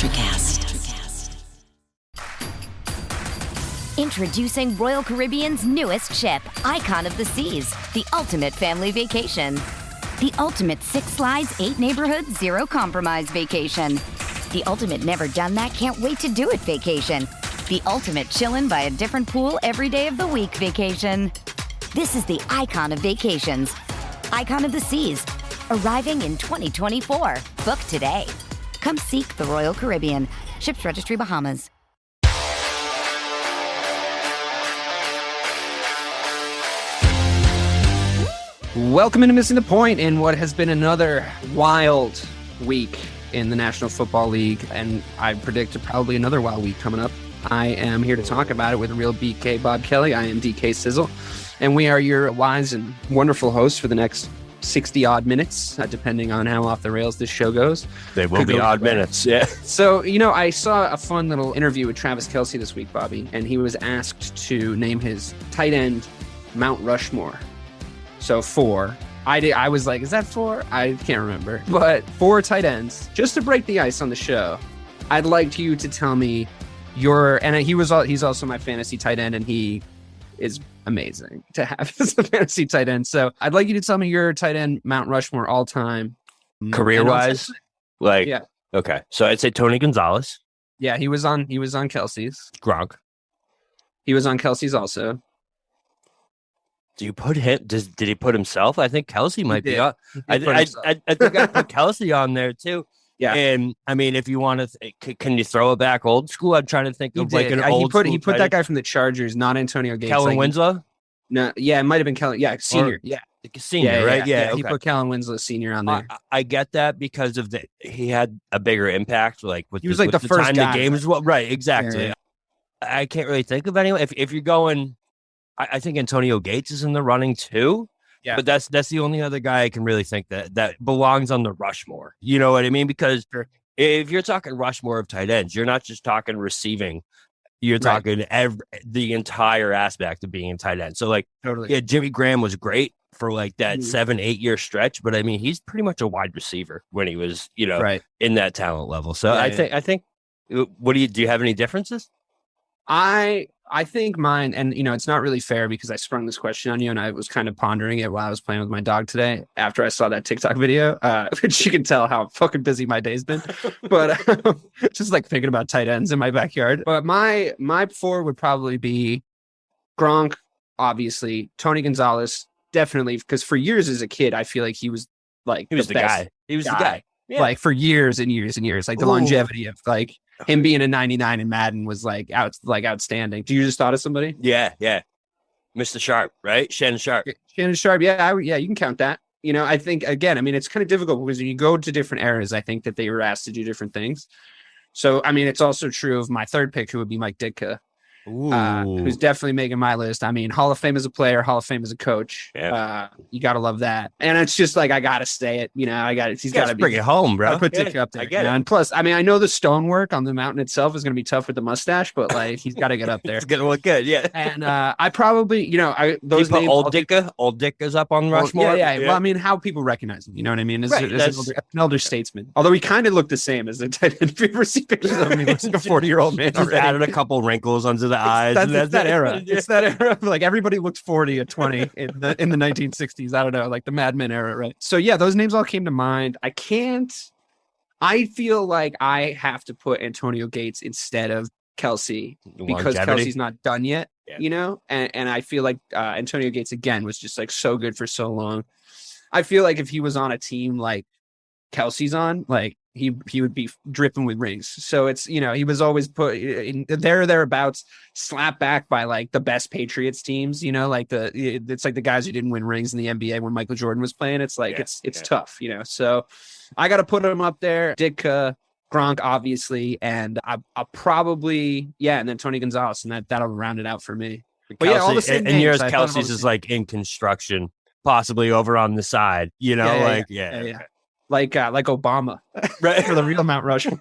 Electricast. Introducing Royal Caribbean's newest ship, Icon of the Seas, the ultimate family vacation. The ultimate 6 slides, 8 neighborhoods, 0 compromise vacation. The ultimate never done that, can't wait to do it vacation. The ultimate chillin' by a different pool every day of the week vacation. This is the Icon of vacations. Icon of the Seas, arriving in 2024. Book today. Come seek the Royal Caribbean. Ships Registry, Bahamas. Welcome into Missing the Point in what has been another wild week in the National Football League, and I predict probably another wild week coming up. I am here to talk about it with a real BK Bob Kelly. I am DK Sizzle, and we are your wise and wonderful hosts for the next 60-odd minutes, depending on how off the rails this show goes. They will be odd minutes, yeah. So, I saw a fun little interview with Travis Kelce this week, Bobby, and he was asked to name his tight end Mount Rushmore. So 4. I was like, is that 4? I can't remember. But 4 tight ends. Just to break the ice on the show, I'd like you to tell me he's also my fantasy tight end, and he is amazing to have as a fantasy tight end. So I'd like you to tell me your tight end Mount Rushmore all time. Career-wise? Yeah. Okay. So I'd say Tony Gonzalez. Yeah, he was on Kelce's. Gronk. He was on Kelce's also. Do you put him? Did he put himself? I think Kelce might be on. I think I put Kelce on there too. Yeah. And I mean, if you want to, can you throw it back old school? I'm trying to think of like an old school. He put that guy from the Chargers, not Antonio Gates. Kellen Winslow? No, yeah, it might have been Kellen. Yeah, senior. Senior, right? Yeah. Okay. He put Kellen Winslow senior on there. I get that because of he had a bigger impact. Like he was like the first time guy. The game is right. Exactly. Yeah. I can't really think of anyone. If you're going. I think Antonio Gates is in the running too. Yeah. But that's the only other guy I can really think that belongs on the Rushmore. You know what I mean? Because if you're talking Rushmore of tight ends, you're not just talking receiving. You're talking the entire aspect of being a tight end. So like, totally. Yeah, Jimmy Graham was great for like that 7-8 year stretch, but I mean, he's pretty much a wide receiver when he was, in that talent level. So I think, what do you have any differences? I think mine, and it's not really fair because I sprung this question on you and I was kind of pondering it while I was playing with my dog today after I saw that TikTok video, which you can tell how fucking busy my day's been, but just like thinking about tight ends in my backyard. But my 4 would probably be Gronk, obviously, Tony Gonzalez, definitely, because for years as a kid, I feel like he was the guy. He was the guy. Yeah. Like for years and years and years, like the longevity of like him being a 99 in Madden was outstanding. Do you just thought of somebody? Yeah. Mr. Sharp, right? Shannon Sharp. Yeah, you can count that. I think again, it's kind of difficult because when you go to different eras, I think that they were asked to do different things. So, it's also true of my third pick, who would be Mike Ditka. Who's definitely making my list. Hall of Fame as a player, Hall of Fame as a coach. Yeah. You gotta love that. And it's just like I gotta stay it. He's gotta bring it home, bro. Put Dick up there. I get it. And plus, I know the stonework on the mountain itself is gonna be tough with the mustache, but like he's gotta get up there. It's gonna look good, yeah. And I probably, those names. Old Dicka's up on Rushmore. Yeah. Well, how people recognize him. You know what I mean? As an elder statesman. Although he kind of looked the same as a tight end. If you ever see pictures of him, he looks like a 40-year-old man. Just added a couple wrinkles onto the eyes. It's that era. It's that era. Like everybody looked 40 at 20 in the 1960s. I don't know, like the Mad Men era, right? So yeah, those names all came to mind. I feel like I have to put Antonio Gates instead of Kelce because Kelsey's not done yet, and I feel like Antonio Gates again was just like so good for so long. I feel like if he was on a team like Kelsey's on, like he would be dripping with rings. So it's, he was always put in thereabouts, slapped back by like the best Patriots teams, it's like the guys who didn't win rings in the NBA when Michael Jordan was playing. It's like, it's tough, so I got to put him up there. Ditka, Gronk, obviously. And I'll probably, and then Tony Gonzalez, and that'll round it out for me. But Kelce, all the same and yours, Kelsey's is like in construction, possibly over on the side, Like Obama, right? For the real Mount Rushmore.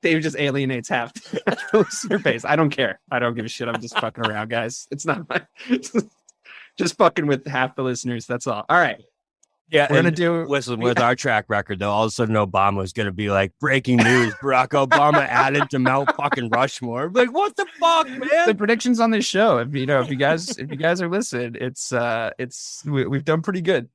Dave just alienates half the listener base. I don't care. I don't give a shit. I'm just fucking around, guys. It's not my just fucking with half the listeners. That's all. All right. Yeah, we're gonna do. Listen, with our track record, though, all of a sudden Obama is gonna be like, breaking news: Barack Obama added to Mount fucking Rushmore. Like, what the fuck, man? The predictions on this show. If you guys are listening, we've done pretty good.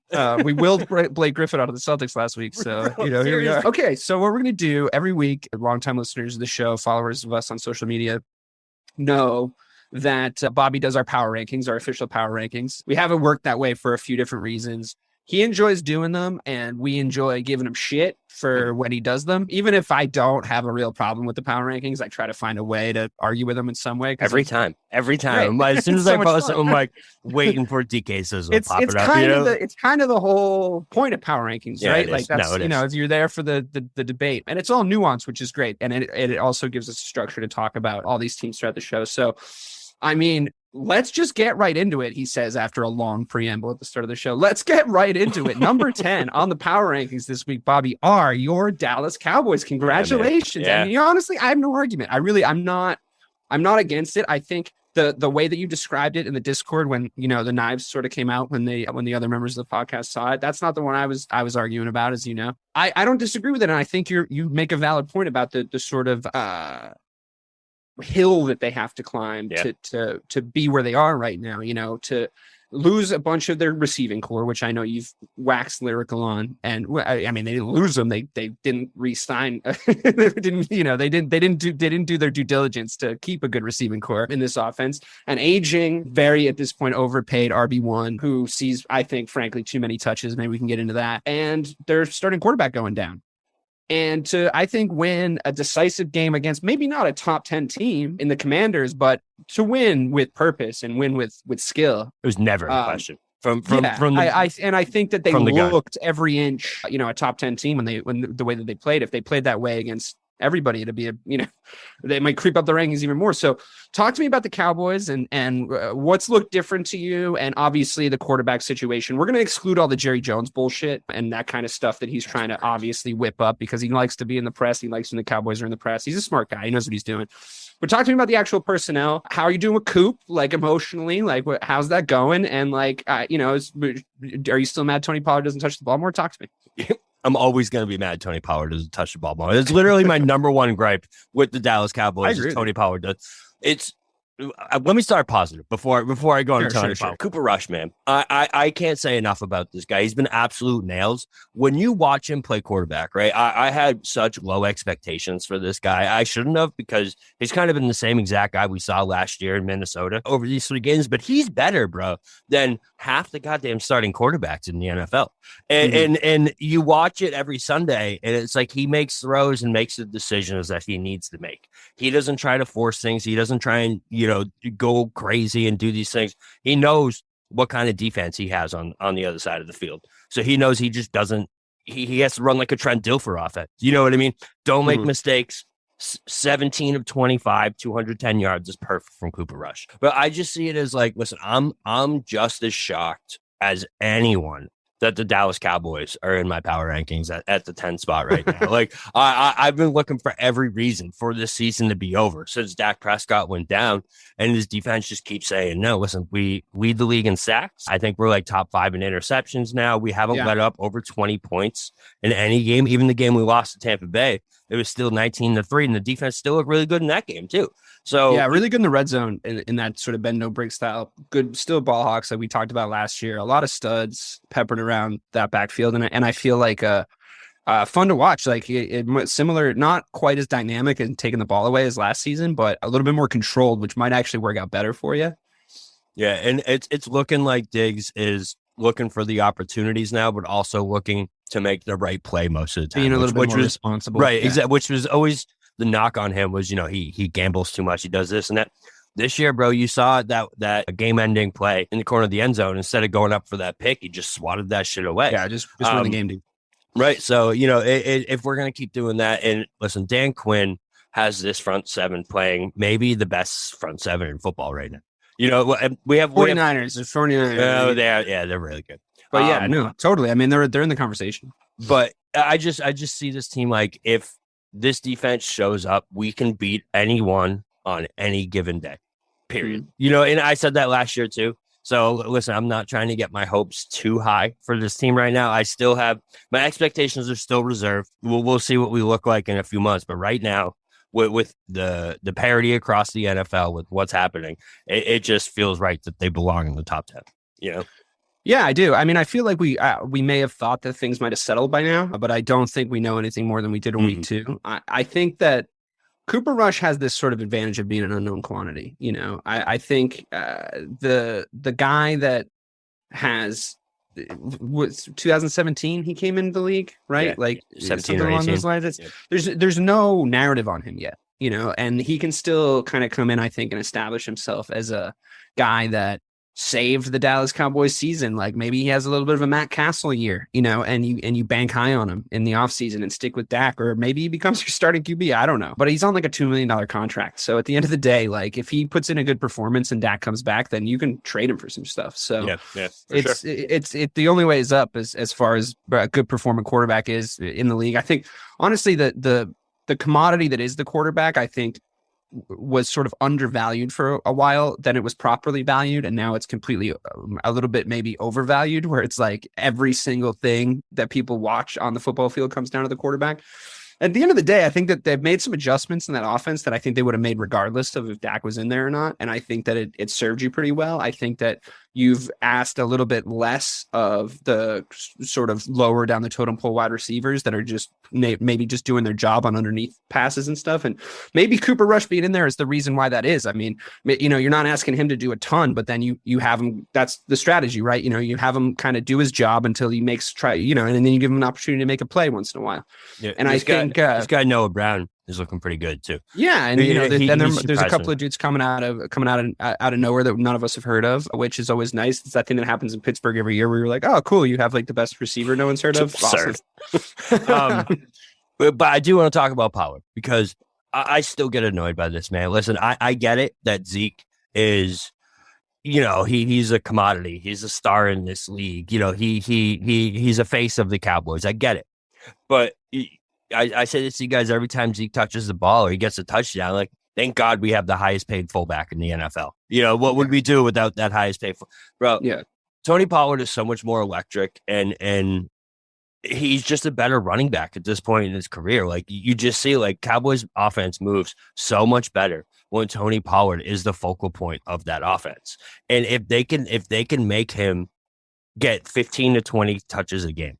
We willed Blake Griffin out of the Celtics last week, so here we are. Okay, so what we're gonna do every week, longtime listeners of the show, followers of us on social media, know that Bobby does our power rankings, our official power rankings. We haven't worked that way for a few different reasons. He enjoys doing them, and we enjoy giving him shit for when he does them. Even if I don't have a real problem with the power rankings, I try to find a way to argue with him in some way. Every time. Right. As soon as I post it, I'm like waiting for DK says pop it up. It's kind of the whole point of power rankings, right? Like that's if you're there for the debate, and it's all nuance, which is great, and it also gives us a structure to talk about all these teams throughout the show. So, I mean, let's just get right into it, he says after a long preamble at the start of the show. Let's get right into it. Number 10 on the power rankings this week, Bobby, are your Dallas Cowboys. Congratulations. Yeah. I mean, honestly, I have no argument. I'm not against it. I think the way that you described it in the Discord when, the knives sort of came out when the other members of the podcast saw it, that's not the one I was arguing about, as you know. I don't disagree with it. And I think you make a valid point about the sort of hill that they have to climb to be where they are right now, to lose a bunch of their receiving core, which I know you've waxed lyrical on. And I mean, they didn't lose them. They didn't re-sign. They didn't do their due diligence to keep a good receiving core in this offense. An aging, very at this point overpaid RB1 who sees, I think, frankly, too many touches. Maybe we can get into that. And their starting quarterback going down. And to, I think, win a decisive game against maybe not a top 10 team in the Commanders, but to win with purpose and win with skill. It was never a question. I think that they looked every inch, a top 10 team when the way that they played. If they played that way against everybody, it'd be they might creep up the rankings even more. So talk to me about the Cowboys and what's looked different to you, and obviously the quarterback situation. We're going to exclude all the Jerry Jones bullshit and that kind of stuff that he's trying to obviously whip up because he likes to be in the press. He likes when the Cowboys are in the press. He's a smart guy. He knows what he's doing. But talk to me about the actual personnel. How are you doing with Coop? Like emotionally, how's that going? And are you still mad Tony Pollard doesn't touch the ball more? Talk to me. I'm always going to be mad Tony Pollard doesn't touch the ball more. It's literally my number one gripe with the Dallas Cowboys. Is Tony Pollard does. Let me start positive before I go into Tony Pollard. Cooper Rush, man. I can't say enough about this guy. He's been absolute nails. When you watch him play quarterback, right? I had such low expectations for this guy. I shouldn't have, because he's kind of been the same exact guy we saw last year in Minnesota over these 3 games, but he's better, bro, than half the goddamn starting quarterbacks in the NFL. And you watch it every Sunday, and it's like he makes throws and makes the decisions that he needs to make. He doesn't try to force things. He doesn't try and, go crazy and do these things. He knows what kind of defense he has on the other side of the field. So he knows he just doesn't, he has to run like a Trent Dilfer offense. You know what I mean? Don't make mistakes. 17 of 25, 210 yards is perfect from Cooper Rush. But I just see it as like, listen, I'm just as shocked as anyone that the Dallas Cowboys are in my power rankings at the 10 spot right now. Like I've been looking for every reason for this season to be over since Dak Prescott went down, and his defense just keeps saying, no, listen, we lead the league in sacks. I think we're like top 5 in interceptions now. We haven't let up over 20 points in any game. Even the game we lost to Tampa Bay, it was still 19-3, and the defense still looked really good in that game too. So yeah, really good in the red zone in that sort of bend no break style. Good, still ball hawks like we talked about last year. A lot of studs peppered around that backfield, and I feel like fun to watch. Like it similar, not quite as dynamic and taking the ball away as last season, but a little bit more controlled, which might actually work out better for you. Yeah, and it's looking like Diggs is looking for the opportunities now, but also looking to make the right play most of the time. Being a little bit more responsible, right? Yeah. Exactly. Which was always the knock on him was, he gambles too much. He does this and that. This year, bro, you saw that game-ending play in the corner of the end zone. Instead of going up for that pick, he just swatted that shit away. Yeah, just win the game, dude. Right. So, if we're going to keep doing that, and listen, Dan Quinn has this front seven playing maybe the best front seven in football right now. We have 49ers. 49ers. Oh, they're really good. But no, totally. I mean, they're in the conversation. But I just see this team like, if this defense shows up, we can beat anyone on any given day. Period. And I said that last year too. So listen, I'm not trying to get my hopes too high for this team right now. I still have my expectations are still reserved. We'll see what we look like in a few months. But right now, with the parity across the NFL with what's happening, it just feels right that they belong in the top 10. You know. Yeah, I do. I mean, I feel like we may have thought that things might have settled by now, but I don't think we know anything more than we did in week 2. I think that Cooper Rush has this sort of advantage of being an unknown quantity. You know, I think the guy that has was 2017 he came into the league, right? Yeah, like 17 something or 18. along those lines. Yeah. There's no narrative on him yet, you know, and he can still kind of come in, I think, and establish himself as a guy that saved the Dallas Cowboys season. Like maybe he has a little bit of a Matt Castle year, you know, and you bank high on him in the offseason and stick with Dak, or maybe he becomes your starting QB. I don't know, but he's on like a $2 million contract. So at the end of the day, like if he puts in a good performance and Dak comes back, then you can trade him for some stuff. So it's the only way is up as far as a good performing quarterback is in the league. I think honestly the commodity that is the quarterback, I think, was sort of undervalued for a while. Then it was properly valued, and now it's completely a little bit maybe overvalued, where it's like every single thing that people watch on the football field comes down to the quarterback. At the end of the day, I think that they've made some adjustments in that offense that I think they would have made regardless of if Dak was in there or not. And I think that it served you pretty well. I think that you've asked a little bit less of the sort of lower down the totem pole wide receivers that are just maybe just doing their job on underneath passes and stuff. And maybe Cooper Rush being in there is the reason why that is. I mean, you know, you're not asking him to do a ton, but then you have him. That's the strategy, right? You know, you have him kind of do his job until he you know, and then you give him an opportunity to make a play once in a while. Yeah, and I think this guy Noah Brown is looking pretty good too. Yeah, and you know, there's a couple me. of dudes coming out of nowhere that none of us have heard of, which is always nice. It's that thing that happens in Pittsburgh every year where you're like, oh, cool, you have like the best receiver no one's heard of. Awesome. But I do want to talk about Pollard because I still get annoyed by this, man. Listen, I get it that Zeke is, you know, he's a commodity. He's a star in this league. You know, he's a face of the Cowboys. I get it, but I say this to you guys every time Zeke touches the ball or he gets a touchdown. Like, thank God we have the highest paid fullback in the NFL. You know, what would we do without that highest paid bro? Yeah, Tony Pollard is so much more electric, and he's just a better running back at this point in his career. Like, you just see, like, Cowboys offense moves so much better when Tony Pollard is the focal point of that offense. And if they can make him get 15 to 20 touches a game,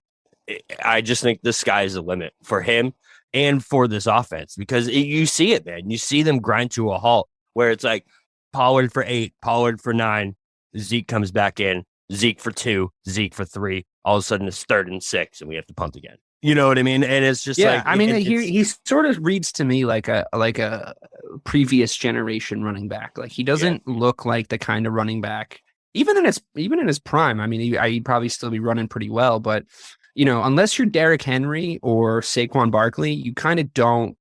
I just think the sky is the limit for him and for this offense, because you see it, man. You see them grind to a halt where it's like Pollard for 8, Pollard for 9, Zeke comes back in, Zeke for 2, Zeke for 3. All of a sudden it's 3rd and 6 and we have to punt again. You know what I mean? And it's just like, I mean, he sort of reads to me like a previous generation running back. Like, he doesn't look like the kind of running back, even in his prime. I mean, he'd probably still be running pretty well, but you know, unless you're Derrick Henry or Saquon Barkley, you kind of don't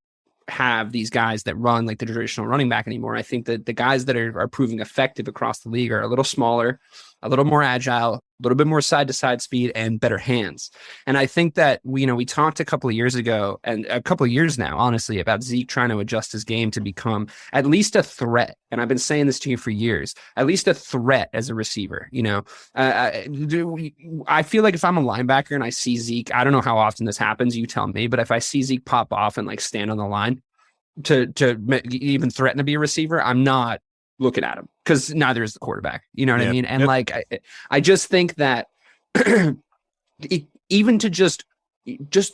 have these guys that run like the traditional running back anymore. I think that the guys that are proving effective across the league are a little smaller, a little more agile, a little bit more side-to-side speed, and better hands. And I think that we talked a couple of years ago, and a couple of years now, honestly, about Zeke trying to adjust his game to become at least a threat. And I've been saying this to you for years, at least a threat as a receiver. You know, I feel like if I'm a linebacker and I see Zeke, I don't know how often this happens, you tell me, but if I see Zeke pop off and like stand on the line to even threaten to be a receiver, I'm not looking at him, because neither is the quarterback. You know what I mean? And like, I just think that even to just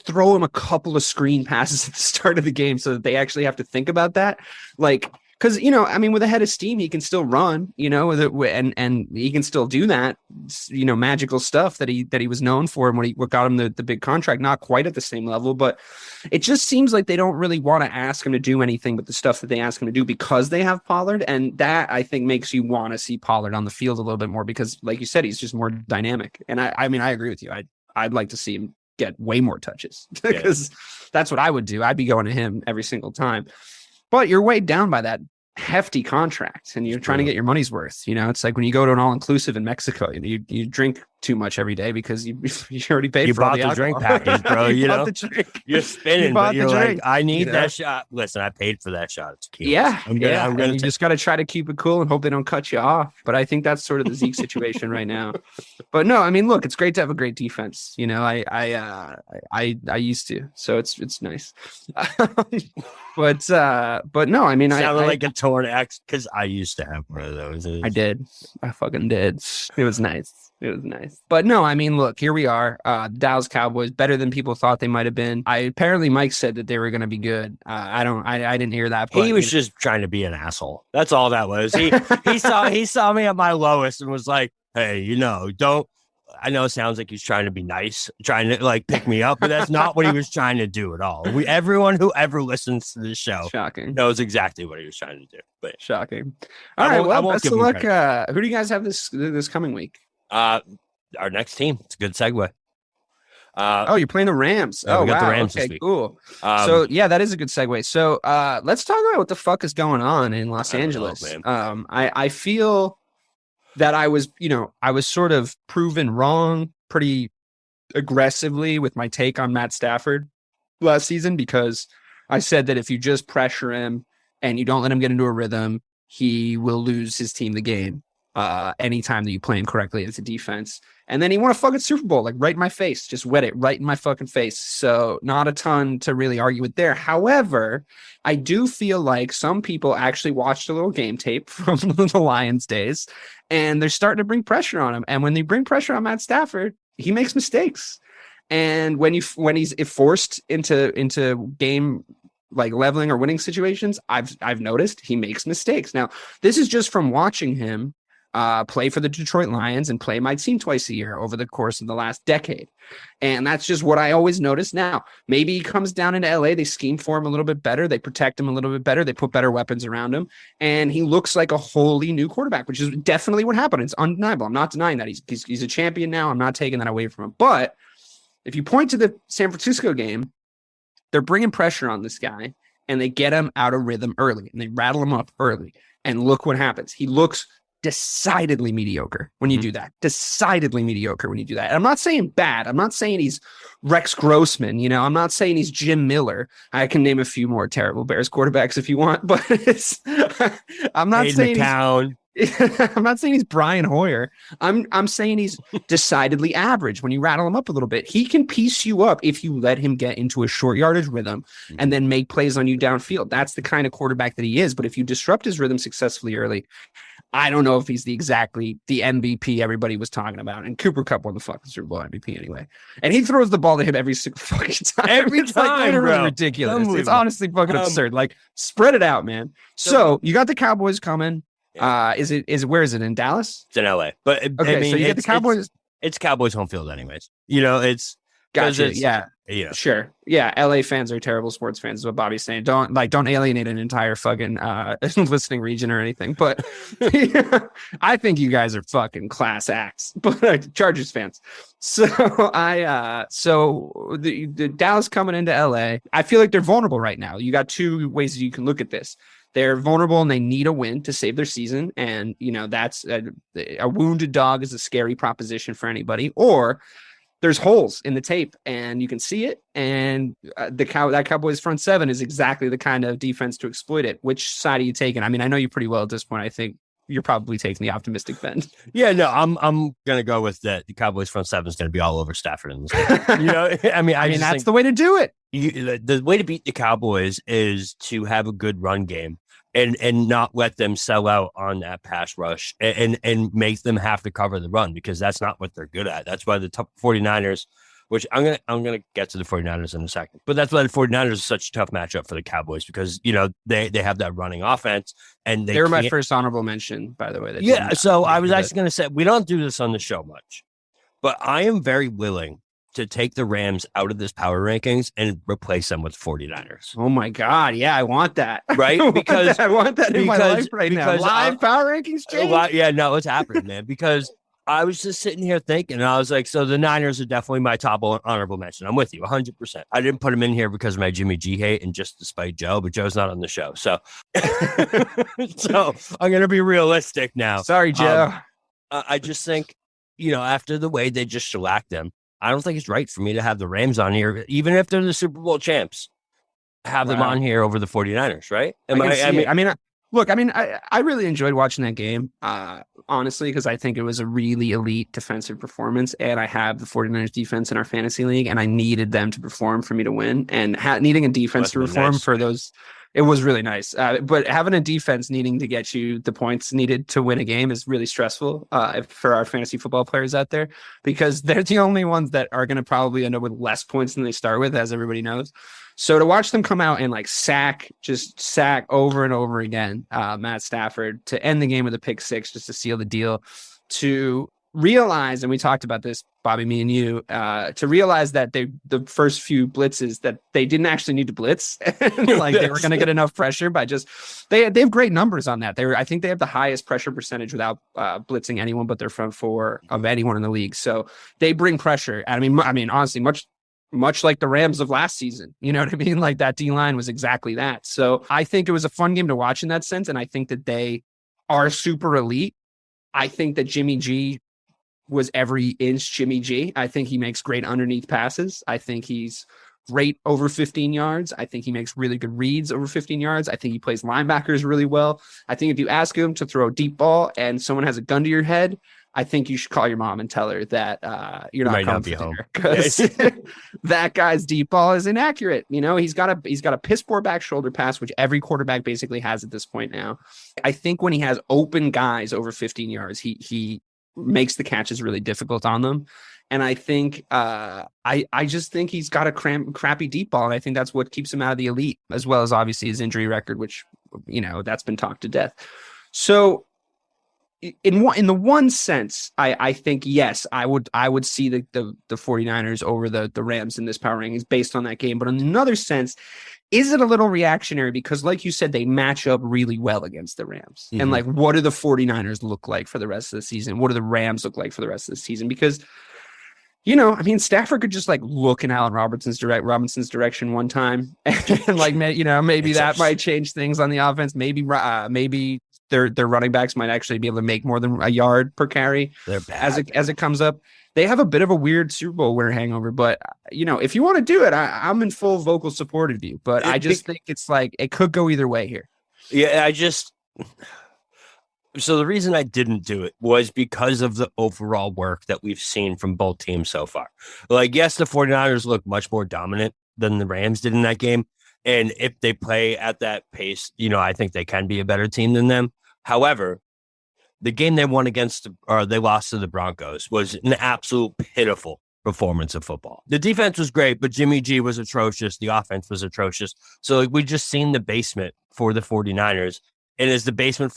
throw him a couple of screen passes at the start of the game so that they actually have to think about that. Like, because, you know, I mean, with a head of steam, he can still run, you know, and he can still do that, you know, magical stuff that he was known for, and what got him the big contract. Not quite at the same level, but it just seems like they don't really want to ask him to do anything but the stuff that they ask him to do, because they have Pollard, and that I think makes you want to see Pollard on the field a little bit more, because, like you said, he's just more dynamic. And I mean, I agree with you. I'd like to see him get way more touches, because that's what I would do. I'd be going to him every single time. But you're weighed down by that hefty contract, and you're trying to get your money's worth. You know, it's like when you go to an all-inclusive in Mexico, you drink too much every day because you already paid you for all bought the alcohol. drink package, bro. you know, the drink. You're spinning, bought but you're the like, drink, I need you know? that shot. Listen, I paid for that shot of tequila. Yeah, I'm gonna you just got to try to keep it cool and hope they don't cut you off. But I think that's sort of the Zeke situation right now. But no, I mean, look, it's great to have a great defense. You know, I used to, so it's nice. but no, I mean, sounded I like a torn X because I used to have one of those. I did. I fucking did. It was nice. It was nice. But no, I mean, look, here we are. Dallas Cowboys, better than people thought they might have been. Apparently Mike said that they were going to be good. I didn't hear that. But, he was just trying to be an asshole. That's all that was. He saw me at my lowest and was like, hey, you know, I know it sounds like he's trying to be nice, trying to like pick me up, but that's not what he was trying to do at all. Everyone who ever listens to this show shocking knows exactly what he was trying to do. But shocking. All right, well, best of luck. Who do you guys have this coming week? Our next team. It's a good segue. You're playing the Rams. We got wow. the Rams okay, this week. Cool. So yeah, that is a good segue. So let's talk about what the fuck is going on in Los Angeles. I feel that I was sort of proven wrong pretty aggressively with my take on Matt Stafford last season, because I said that if you just pressure him and you don't let him get into a rhythm, he will lose his team the game anytime that you play him correctly as a defense. And then he won a fucking Super Bowl, like right in my face, just wet it right in my fucking face. So not a ton to really argue with there. However, I do feel like some people actually watched a little game tape from the Lions days, and they're starting to bring pressure on him. And when they bring pressure on Matt Stafford, he makes mistakes. And when he's forced into game like leveling or winning situations, I've noticed he makes mistakes. Now, this is just from watching him play for the Detroit Lions and play my team twice a year over the course of the last decade. And that's just what I always notice. Now, maybe he comes down into LA, they scheme for him a little bit better, they protect him a little bit better, they put better weapons around him, and he looks like a wholly new quarterback, which is definitely what happened. It's undeniable. I'm not denying that. He's a champion now. I'm not taking that away from him. But if you point to the San Francisco game, they're bringing pressure on this guy, and they get him out of rhythm early, and they rattle him up early. And look what happens. He looks decidedly mediocre when you do that. Decidedly mediocre when you do that. And I'm not saying bad. I'm not saying he's Rex Grossman. You know, I'm not saying he's Jim Miller. I can name a few more terrible Bears quarterbacks if you want, but I'm not saying I'm not saying he's Brian Hoyer. I'm saying he's decidedly average when you rattle him up a little bit. He can piece you up if you let him get into a short yardage rhythm and then make plays on you downfield. That's the kind of quarterback that he is. But if you disrupt his rhythm successfully early, I don't know if he's exactly the MVP everybody was talking about. And Cooper Kupp won the fucking Super Bowl MVP anyway. And he throws the ball to him every single fucking time. Every time, like, bro. Ridiculous. It's honestly fucking absurd. Like, spread it out, man. So you got the Cowboys coming. Where is it? In Dallas? It's in LA. But okay, I mean, so you get the Cowboys. It's Cowboys home field anyways. You know, it's gotcha. Yeah. Yeah. Sure. Yeah. LA fans are terrible sports fans is what Bobby's saying. Don't alienate an entire fucking listening region or anything. But I think you guys are fucking class acts, but Chargers fans. So the Dallas coming into LA, I feel like they're vulnerable right now. You got two ways you can look at this. They're vulnerable and they need a win to save their season. And, you know, that's a wounded dog is a scary proposition for anybody. Or there's holes in the tape and you can see it. And that Cowboys front seven is exactly the kind of defense to exploit it. Which side are you taking? I mean, I know you pretty well at this point. I think you're probably taking the optimistic bend. Yeah, no, I'm going to go with that. The Cowboys front seven is going to be all over Stafford in this game. You know, I mean, that's the way to do it. The way to beat the Cowboys is to have a good run game and not let them sell out on that pass rush and make them have to cover the run, because that's not what they're good at. That's why the top 49ers, which I'm going to get to the 49ers in a second, but that's why the 49ers is such a tough matchup for the Cowboys, because, you know, they have that running offense and they were my first honorable mention, by the way. Yeah. So I was actually going to say, we don't do this on the show much, but I am very willing to take the Rams out of this power rankings and replace them with 49ers. Oh my God. Yeah, I want that. Right? Because I want that in my life right now. Live power rankings change? Yeah, no, it's happening, man. Because I was just sitting here thinking, and I was like, so the Niners are definitely my top honorable mention. I'm with you 100%. I didn't put them in here because of my Jimmy G hate and just to spite Joe, but Joe's not on the show. So, so I'm going to be realistic now. Sorry, Joe. I just think, after the way they just shellacked them, I don't think it's right for me to have the Rams on here, even if they're the Super Bowl champs, have them on here over the 49ers, right? I really enjoyed watching that game, honestly, because I think it was a really elite defensive performance, and I have the 49ers defense in our fantasy league, and I needed them to perform for me to win, and needing a defense to perform for those, it was really nice. But having a defense needing to get you the points needed to win a game is really stressful for our fantasy football players out there, because they're the only ones that are going to probably end up with less points than they start with, as everybody knows. So to watch them come out and like sack over and over again, Matt Stafford, to end the game with a pick six just to seal the deal, to realize, and we talked about this, Bobby, me and you, to realize that the first few blitzes that they didn't actually need to blitz, like they were going to get enough pressure by just they have great numbers on that. I think they have the highest pressure percentage without blitzing anyone but their front four of anyone in the league. So they bring pressure. I mean, honestly, much like the Rams of last season, you know what I mean? Like that D-line was exactly that. So I think it was a fun game to watch in that sense. And I think that they are super elite. I think that Jimmy G was every inch Jimmy G. I think he makes great underneath passes. I think he's great over 15 yards. I think he makes really good reads over 15 yards. I think he plays linebackers really well. I think if you ask him to throw a deep ball and someone has a gun to your head, I think you should call your mom and tell her that you're not coming to dinner, because that guy's deep ball is inaccurate. He's got a piss poor back shoulder pass, which every quarterback basically has at this point now. I think when he has open guys over 15 yards, he makes the catches really difficult on them. And I think I just think he's got a crappy deep ball, and I think that's what keeps him out of the elite, as well as obviously his injury record, which that's been talked to death. So in the one sense, I think, yes, I would see the 49ers over the Rams in this power rankings based on that game. But in another sense, is it a little reactionary? Because like you said, they match up really well against the Rams. Mm-hmm. And like, what do the 49ers look like for the rest of the season? What do the Rams look like for the rest of the season? Because, Stafford could just like look in Allen Robinson's direction one time. And like, maybe that might change things on the offense. Maybe their running backs might actually be able to make more than a yard per carry. They're bad. As it comes up. They have a bit of a weird Super Bowl winner hangover, but if you want to do it, I'm in full vocal support of you. But I just think it's like it could go either way here. Yeah, so the reason I didn't do it was because of the overall work that we've seen from both teams so far. Like, yes, the 49ers look much more dominant than the Rams did in that game. And if they play at that pace, I think they can be a better team than them. However, the game they won they lost to the Broncos was an absolute pitiful performance of football. The defense was great, but Jimmy G was atrocious. The offense was atrocious. So we just seen the basement for the 49ers. And as the basement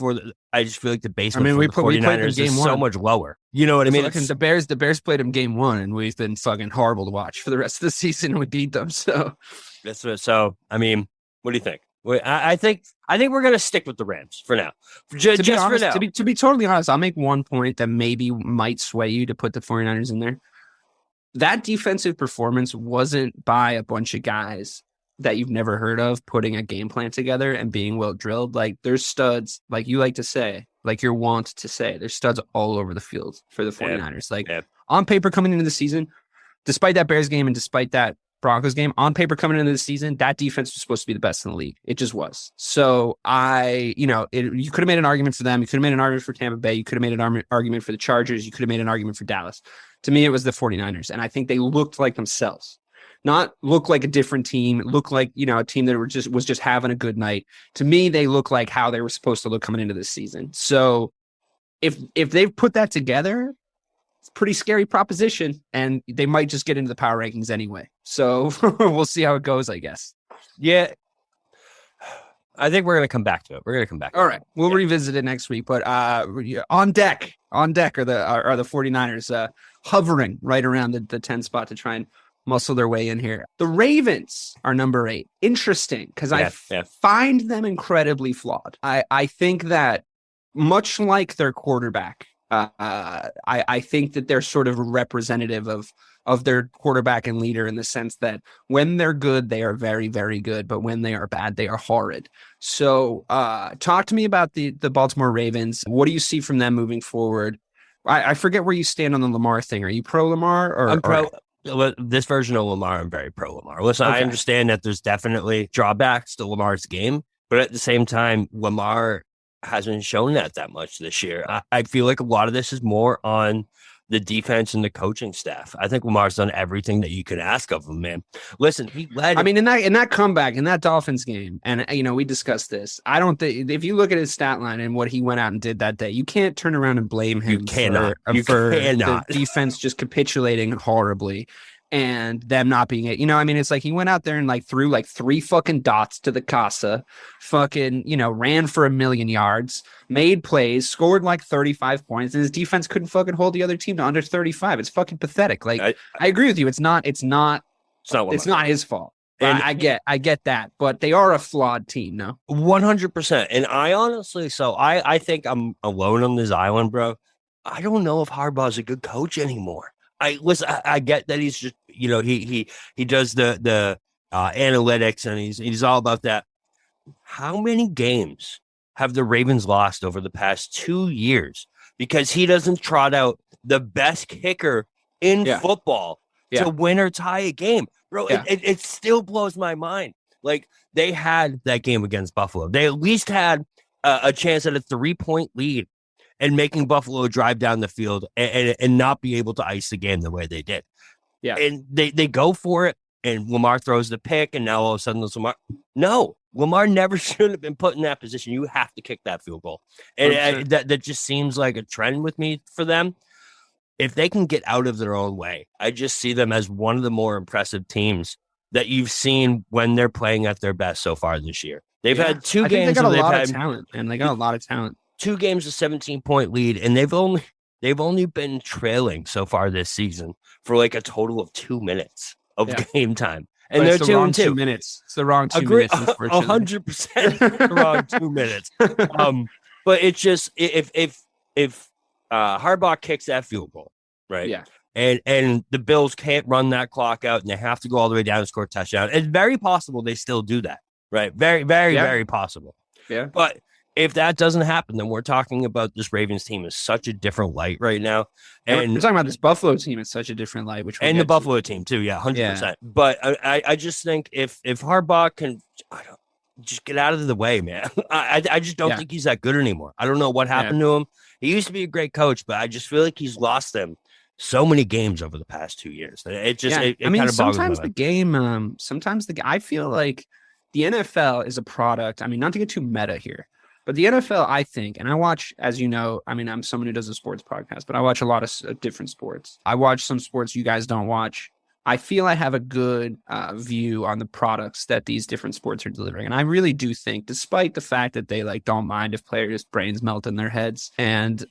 I just feel like the basement for the 49ers is so much lower. You know what I mean? The Bears played them game one, and we've been fucking horrible to watch for the rest of the season, and we beat them. So what do you think? I think we're going to stick with the Rams for now. For now. To be totally honest, I'll make one point that maybe might sway you to put the 49ers in there. That defensive performance wasn't by a bunch of guys that you've never heard of putting a game plan together and being well drilled. Like, there's studs, like you like to say, like you're wont to say, there's studs all over the field for the 49ers. On paper coming into the season, despite that Bears game and despite that Broncos game, on paper coming into the season, that defense was supposed to be the best in the league. It just was. So you could have made an argument for them. You could have made an argument for Tampa Bay. You could have made an argument for the Chargers. You could have made an argument for Dallas. To me, it was the 49ers. And I think they looked like themselves, not look like a different team, look like, a team that was just having a good night. To me, they look like how they were supposed to look coming into this season. So if they've put that together, it's a pretty scary proposition, and they might just get into the power rankings anyway. So we'll see how it goes, I guess. Yeah. I think we're going to come back to it. All right. We'll revisit it next week, but on deck are the 49ers hovering right around the 10 spot to try and muscle their way in here. The Ravens are number 8. Interesting, because I find them incredibly flawed. I think that much like their quarterback, I think that they're sort of representative of their quarterback and leader, in the sense that when they're good, they are very, very good. But when they are bad, they are horrid. So talk to me about the Baltimore Ravens. What do you see from them moving forward? I forget where you stand on the Lamar thing. Are you pro Lamar or? I'm pro. This version of Lamar, I'm very pro Lamar. Listen, okay. I understand that there's definitely drawbacks to Lamar's game, but at the same time, Lamar hasn't shown that much this year. I feel like a lot of this is more on the defense and the coaching staff. I think Lamar's done everything that you could ask of him, man. Listen, he led. I mean, in that comeback, in that Dolphins game, and we discussed this. I don't think if you look at his stat line and what he went out and did that day, you can't turn around and blame him. You cannot. For the defense just capitulating horribly. And them not being it, it's like he went out there and like threw like 3 fucking dots to the casa, fucking, ran for 1,000,000 yards, made plays, scored like 35 points, and his defense couldn't fucking hold the other team to under 35. It's fucking pathetic. Like I agree with you. It's not his fault. And I get that, but they are a flawed team, no? 100%. And I honestly, I think I'm alone on this island, bro. I don't know if Harbaugh's a good coach anymore. I get that he's just, he does the analytics and he's all about that. How many games have the Ravens lost over the past 2 years because he doesn't trot out the best kicker in football to win or tie a game? Bro, it still blows my mind. Like, they had that game against Buffalo. They at least had a chance at a 3-point lead and making Buffalo drive down the field and not be able to ice the game the way they did. Yeah. And they go for it, and Lamar throws the pick, and now all of a sudden it's Lamar. No, Lamar never should have been put in that position. You have to kick that field goal. And that just seems like a trend with me for them. If they can get out of their own way, I just see them as one of the more impressive teams that you've seen when they're playing at their best so far this year. They've had 2 games. They got a lot of talent, and they got a lot of talent. 2 games, a 17-point lead, and they've only been trailing so far this season for like a total of 2 minutes of game time, and they're 2-2. 2 minutes. It's the wrong 2 minutes. 100% the wrong 2 minutes. But it's just if Harbaugh kicks that field goal, right? Yeah. And the Bills can't run that clock out, and they have to go all the way down and score a touchdown. It's very possible they still do that, right? Very, very, very possible. Yeah. But if that doesn't happen, then we're talking about this Ravens team is such a different light right now. And we're talking about this Buffalo team is such a different light, and the Buffalo team too. Yeah, 100%. But I just think if Harbaugh can just get out of the way, man, I just don't think he's that good anymore. I don't know what happened to him. He used to be a great coach, but I just feel like he's lost them so many games over the past 2 years. It just, it kind of sometimes the game, I feel like the NFL is a product. I mean, not to get too meta here, but the NFL, I think, and I watch, as you know, I'm someone who does a sports podcast, but I watch a lot of different sports. I watch some sports you guys don't watch. I feel I have a good view on the products that these different sports are delivering. And I really do think, despite the fact that they don't mind if players' brains melt in their heads, and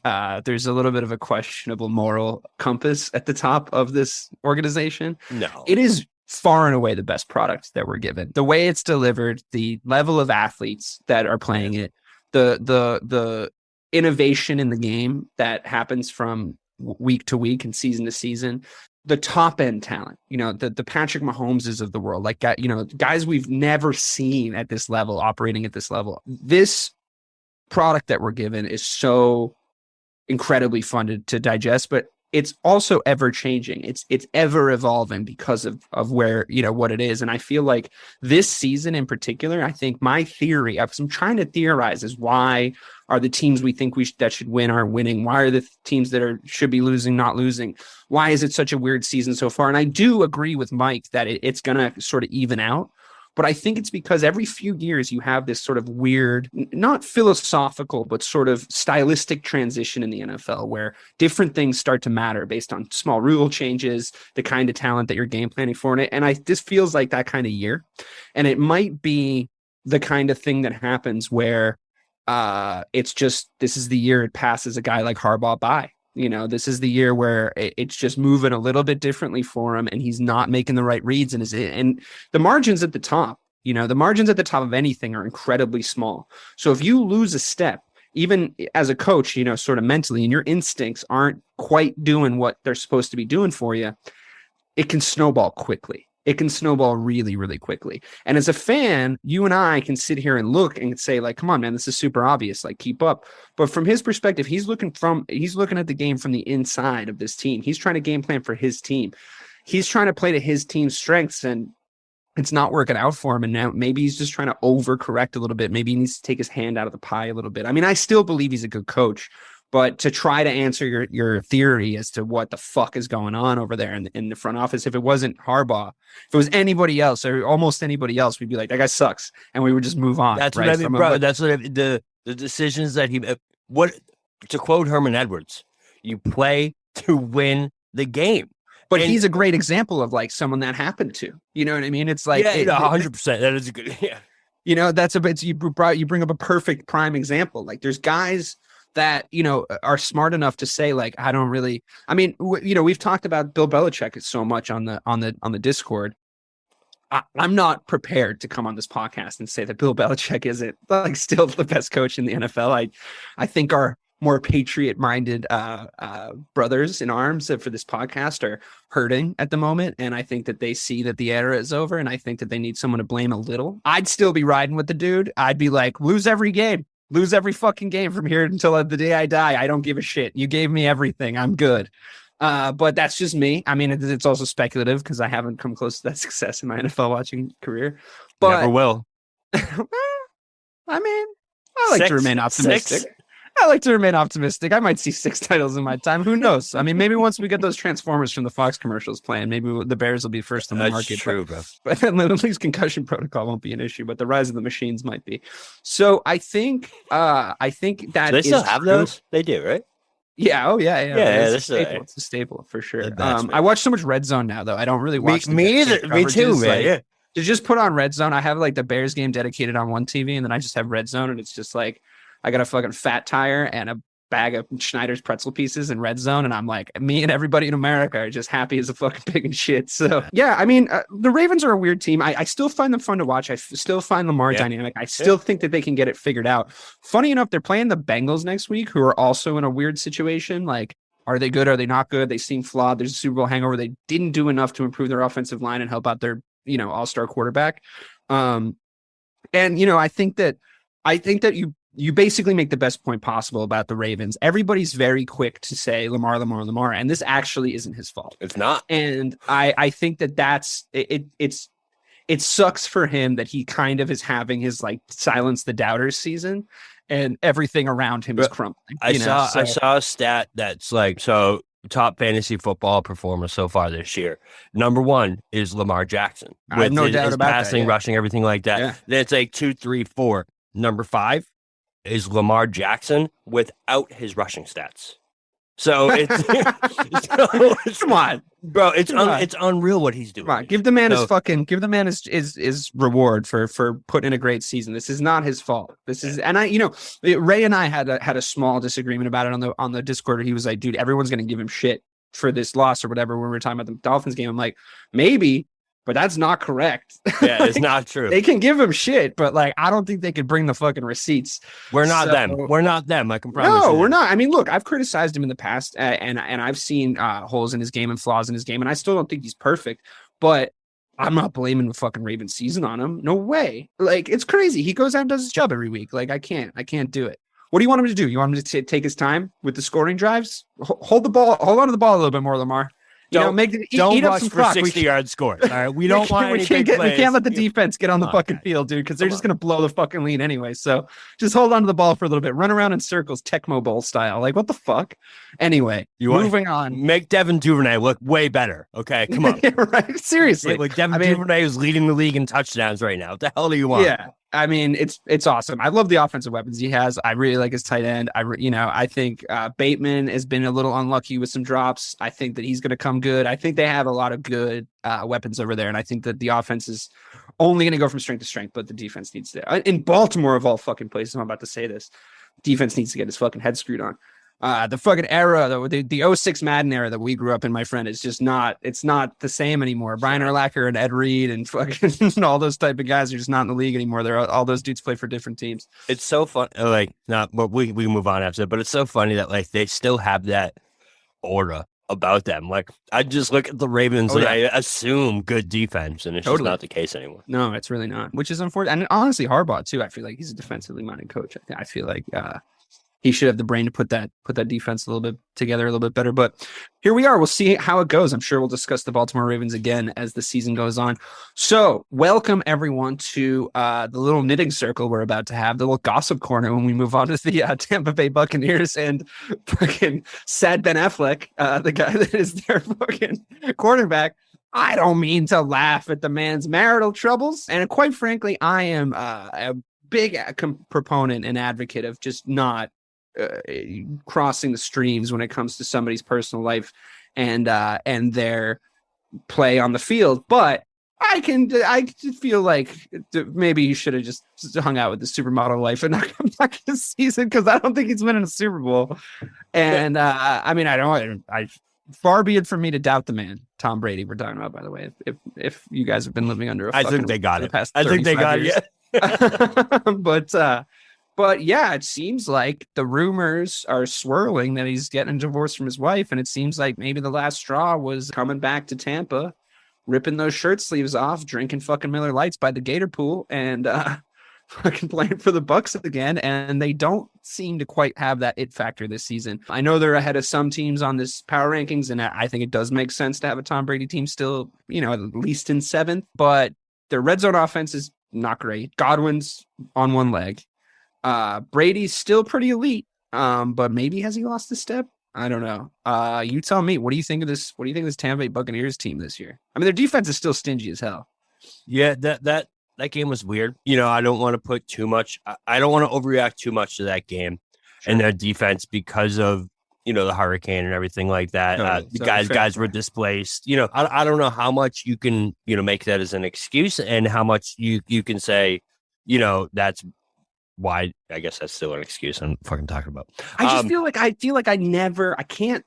there's a little bit of a questionable moral compass at the top of this organization, it is far and away the best product that we're given. The way it's delivered, the level of athletes that are playing it, the innovation in the game that happens from week to week and season to season, the top end talent, the Patrick Mahomeses of the world, guys we've never seen at this level, operating at this level. This product that we're given is so incredibly fun to digest, but it's also ever changing. It's ever evolving because of where, what it is. And I feel like this season in particular, I think my theory, I'm trying to theorize, is why are the teams we think that should win aren't winning? Why are the teams that should be losing not losing? Why is it such a weird season so far? And I do agree with Mike that it's going to sort of even out. But I think it's because every few years you have this sort of weird, not philosophical, but sort of stylistic transition in the NFL where different things start to matter based on small rule changes, the kind of talent that you're game planning for. And this feels like that kind of year. And it might be the kind of thing that happens where it's just, this is the year it passes a guy like Harbaugh by. This is the year where it's just moving a little bit differently for him, and he's not making the right reads. And the margins at the top, the margins at the top of anything are incredibly small. So if you lose a step, even as a coach, sort of mentally, and your instincts aren't quite doing what they're supposed to be doing for you, it can snowball quickly. it can snowball really, really quickly. And as a fan, you and I can sit here and look and say, like, come on, man, this is super obvious. Like, keep up. But from his perspective, he's looking at the game from the inside of this team. He's trying to game plan for his team. He's trying to play to his team's strengths, and it's not working out for him. And now maybe he's just trying to overcorrect a little bit. Maybe he needs to take his hand out of the pie a little bit. I mean, I still believe he's a good coach, but to try to answer your theory as to what the fuck is going on over there in the front office, if it wasn't Harbaugh, if it was anybody else or almost anybody else, we'd be like, that guy sucks. And we would just move on. That's right, what I mean, bro. That's what the decisions that to quote Herman Edwards, you play to win the game. But he's a great example of like someone that happened to. You know what I mean? It's like 100%. That is a good. Yeah. You know, that's a bit. You bring up a perfect prime example. Like there's guys that are smart enough to say like, I don't really. I mean, we've talked about Bill Belichick so much on the Discord. I'm not prepared to come on this podcast and say that Bill Belichick isn't like still the best coach in the NFL. I think our more patriot-minded brothers in arms for this podcast are hurting at the moment, and I think that they see that the era is over, and I think that they need someone to blame a little. I'd still be riding with the dude. I'd be like, lose every fucking game from here until the day I die. I don't give a shit. You gave me everything. I'm good. But that's just me. I mean, it's also speculative because I haven't come close to that success in my NFL watching career. But never will. I mean, I like to remain optimistic. I like to remain optimistic. I might see 6 titles in my time. Who knows? I mean, maybe once we get those Transformers from the Fox commercials playing, maybe the Bears will be first on the market. True, bro. But at least concussion protocol won't be an issue, but the rise of the machines might be. So I think that they still have those? They do, right? Yeah. Oh, yeah. It's a staple for sure. I watch so much Red Zone now, though. I don't really watch me either. Me too, man. Like, yeah. To just put on Red Zone, I have like the Bears game dedicated on one TV, and then I just have Red Zone, and it's just like I got a fucking fat tire and a bag of Schneider's pretzel pieces in Red Zone, and I'm like, me and everybody in America are just happy as a fucking pig and shit. So yeah, I mean, the Ravens are a weird team. I still find them fun to watch. I still find Lamar dynamic. I still think that they can get it figured out. Funny enough, they're playing the Bengals next week, who are also in a weird situation. Like, are they good? Are they not good? They seem flawed. There's a Super Bowl hangover. They didn't do enough to improve their offensive line and help out their all-star quarterback. And I think that you basically make the best point possible about the Ravens. Everybody's very quick to say Lamar, and this actually isn't his fault. It's not. And I think that's it. It sucks for him that he kind of is having his like silence the doubters season, and everything around him is crumbling. I saw a stat that's like, so top fantasy football performer so far this year. Number 1 is Lamar Jackson. I have no doubt about passing, that, rushing, everything like that. Yeah. Then it's like 2, 3, 4. Number 5 is Lamar Jackson without his rushing stats. So it's come on, bro. It's unreal what he's doing. Come on, give the man his reward for putting in a great season. This is not his fault. This is, and Ray and I had a small disagreement about it on the Discord. He was like, dude, everyone's gonna give him shit for this loss or whatever when we were talking about the Dolphins game. I'm like, maybe. But that's not correct. Yeah, like, it's not true. They can give him shit, but like I don't think they could bring the fucking receipts. We're not them. We're not them. I can promise. No, we're not. I mean, look, I've criticized him in the past, and I've seen holes in his game and flaws in his game, and I still don't think he's perfect. But I'm not blaming the fucking Ravens season on him. No way. Like it's crazy. He goes out and does his job every week. Like I can't do it. What do you want him to do? You want him to take his time with the scoring drives? Hold on to the ball a little bit more, Lamar. Don't rush for 60-yard scores. All right, we don't want any big plays. We can't let the defense get on the fucking field, dude, because they're just gonna blow the fucking lead anyway. So just hold on to the ball for a little bit, run around in circles, Tecmo Bowl style. Like what the fuck? Anyway, moving on. Make Devin Duvernay look way better. Okay, come on. Yeah, right. Seriously, like Devin Duvernay is leading the league in touchdowns right now. What the hell do you want? Yeah. I mean, it's awesome. I love the offensive weapons he has. I really like his tight end. I think Bateman has been a little unlucky with some drops. I think that he's going to come good. I think they have a lot of good weapons over there, and I think that the offense is only going to go from strength to strength, but the defense needs to. In Baltimore, of all fucking places, I'm about to say this, defense needs to get his fucking head screwed on. The fucking era, the 06 Madden era that we grew up in, my friend, is just not the same anymore. Brian Urlacher and Ed Reed and fucking all those type of guys are just not in the league anymore. All those dudes play for different teams. It's so fun. Like, not, but we move on after that, but it's so funny that like they still have that aura about them. Like, I just look at the Ravens and I assume good defense, and it's just not the case anymore. No, it's really not, which is unfortunate. And honestly, Harbaugh too. I feel like he's a defensively minded coach. I feel like he should have the brain to put that defense a little bit together a little bit better. But here we are. We'll see how it goes. I'm sure we'll discuss the Baltimore Ravens again as the season goes on. So welcome everyone to the little knitting circle we're about to have, the little gossip corner when we move on to the Tampa Bay Buccaneers and fucking sad Ben Affleck, the guy that is their fucking quarterback. I don't mean to laugh at the man's marital troubles. And quite frankly, I am a big proponent and advocate of just not crossing the streams when it comes to somebody's personal life and their play on the field. But I feel like maybe he should have just hung out with the supermodel wife and not come back this season, because I don't think he's winning a Super Bowl. And I mean, I far be it from me to doubt the man, Tom Brady. We're talking about, by the way, if you guys have been living under a I think they got it. I think they got it. Yeah. But yeah, it seems like the rumors are swirling that he's getting a divorce from his wife, and it seems like maybe the last straw was coming back to Tampa, ripping those shirt sleeves off, drinking fucking Miller Lights by the Gator Pool, and fucking playing for the Bucs again. And they don't seem to quite have that it factor this season. I know they're ahead of some teams on this power rankings, and I think it does make sense to have a Tom Brady team still, at least in 7th, but their red zone offense is not great. Godwin's on one leg. Brady's still pretty elite, but maybe has he lost a step? I don't know. You tell me. What do you think of this? What do you think of this Tampa Bay Buccaneers team this year? I mean, their defense is still stingy as hell. Yeah, that game was weird. I don't want to put too much. I don't want to overreact too much to that game and their defense because of the hurricane and everything like that. Guys were displaced. I don't know how much you can make that as an excuse and how much you can say that's why. I guess that's still an excuse I'm fucking talking about. I just feel like I can't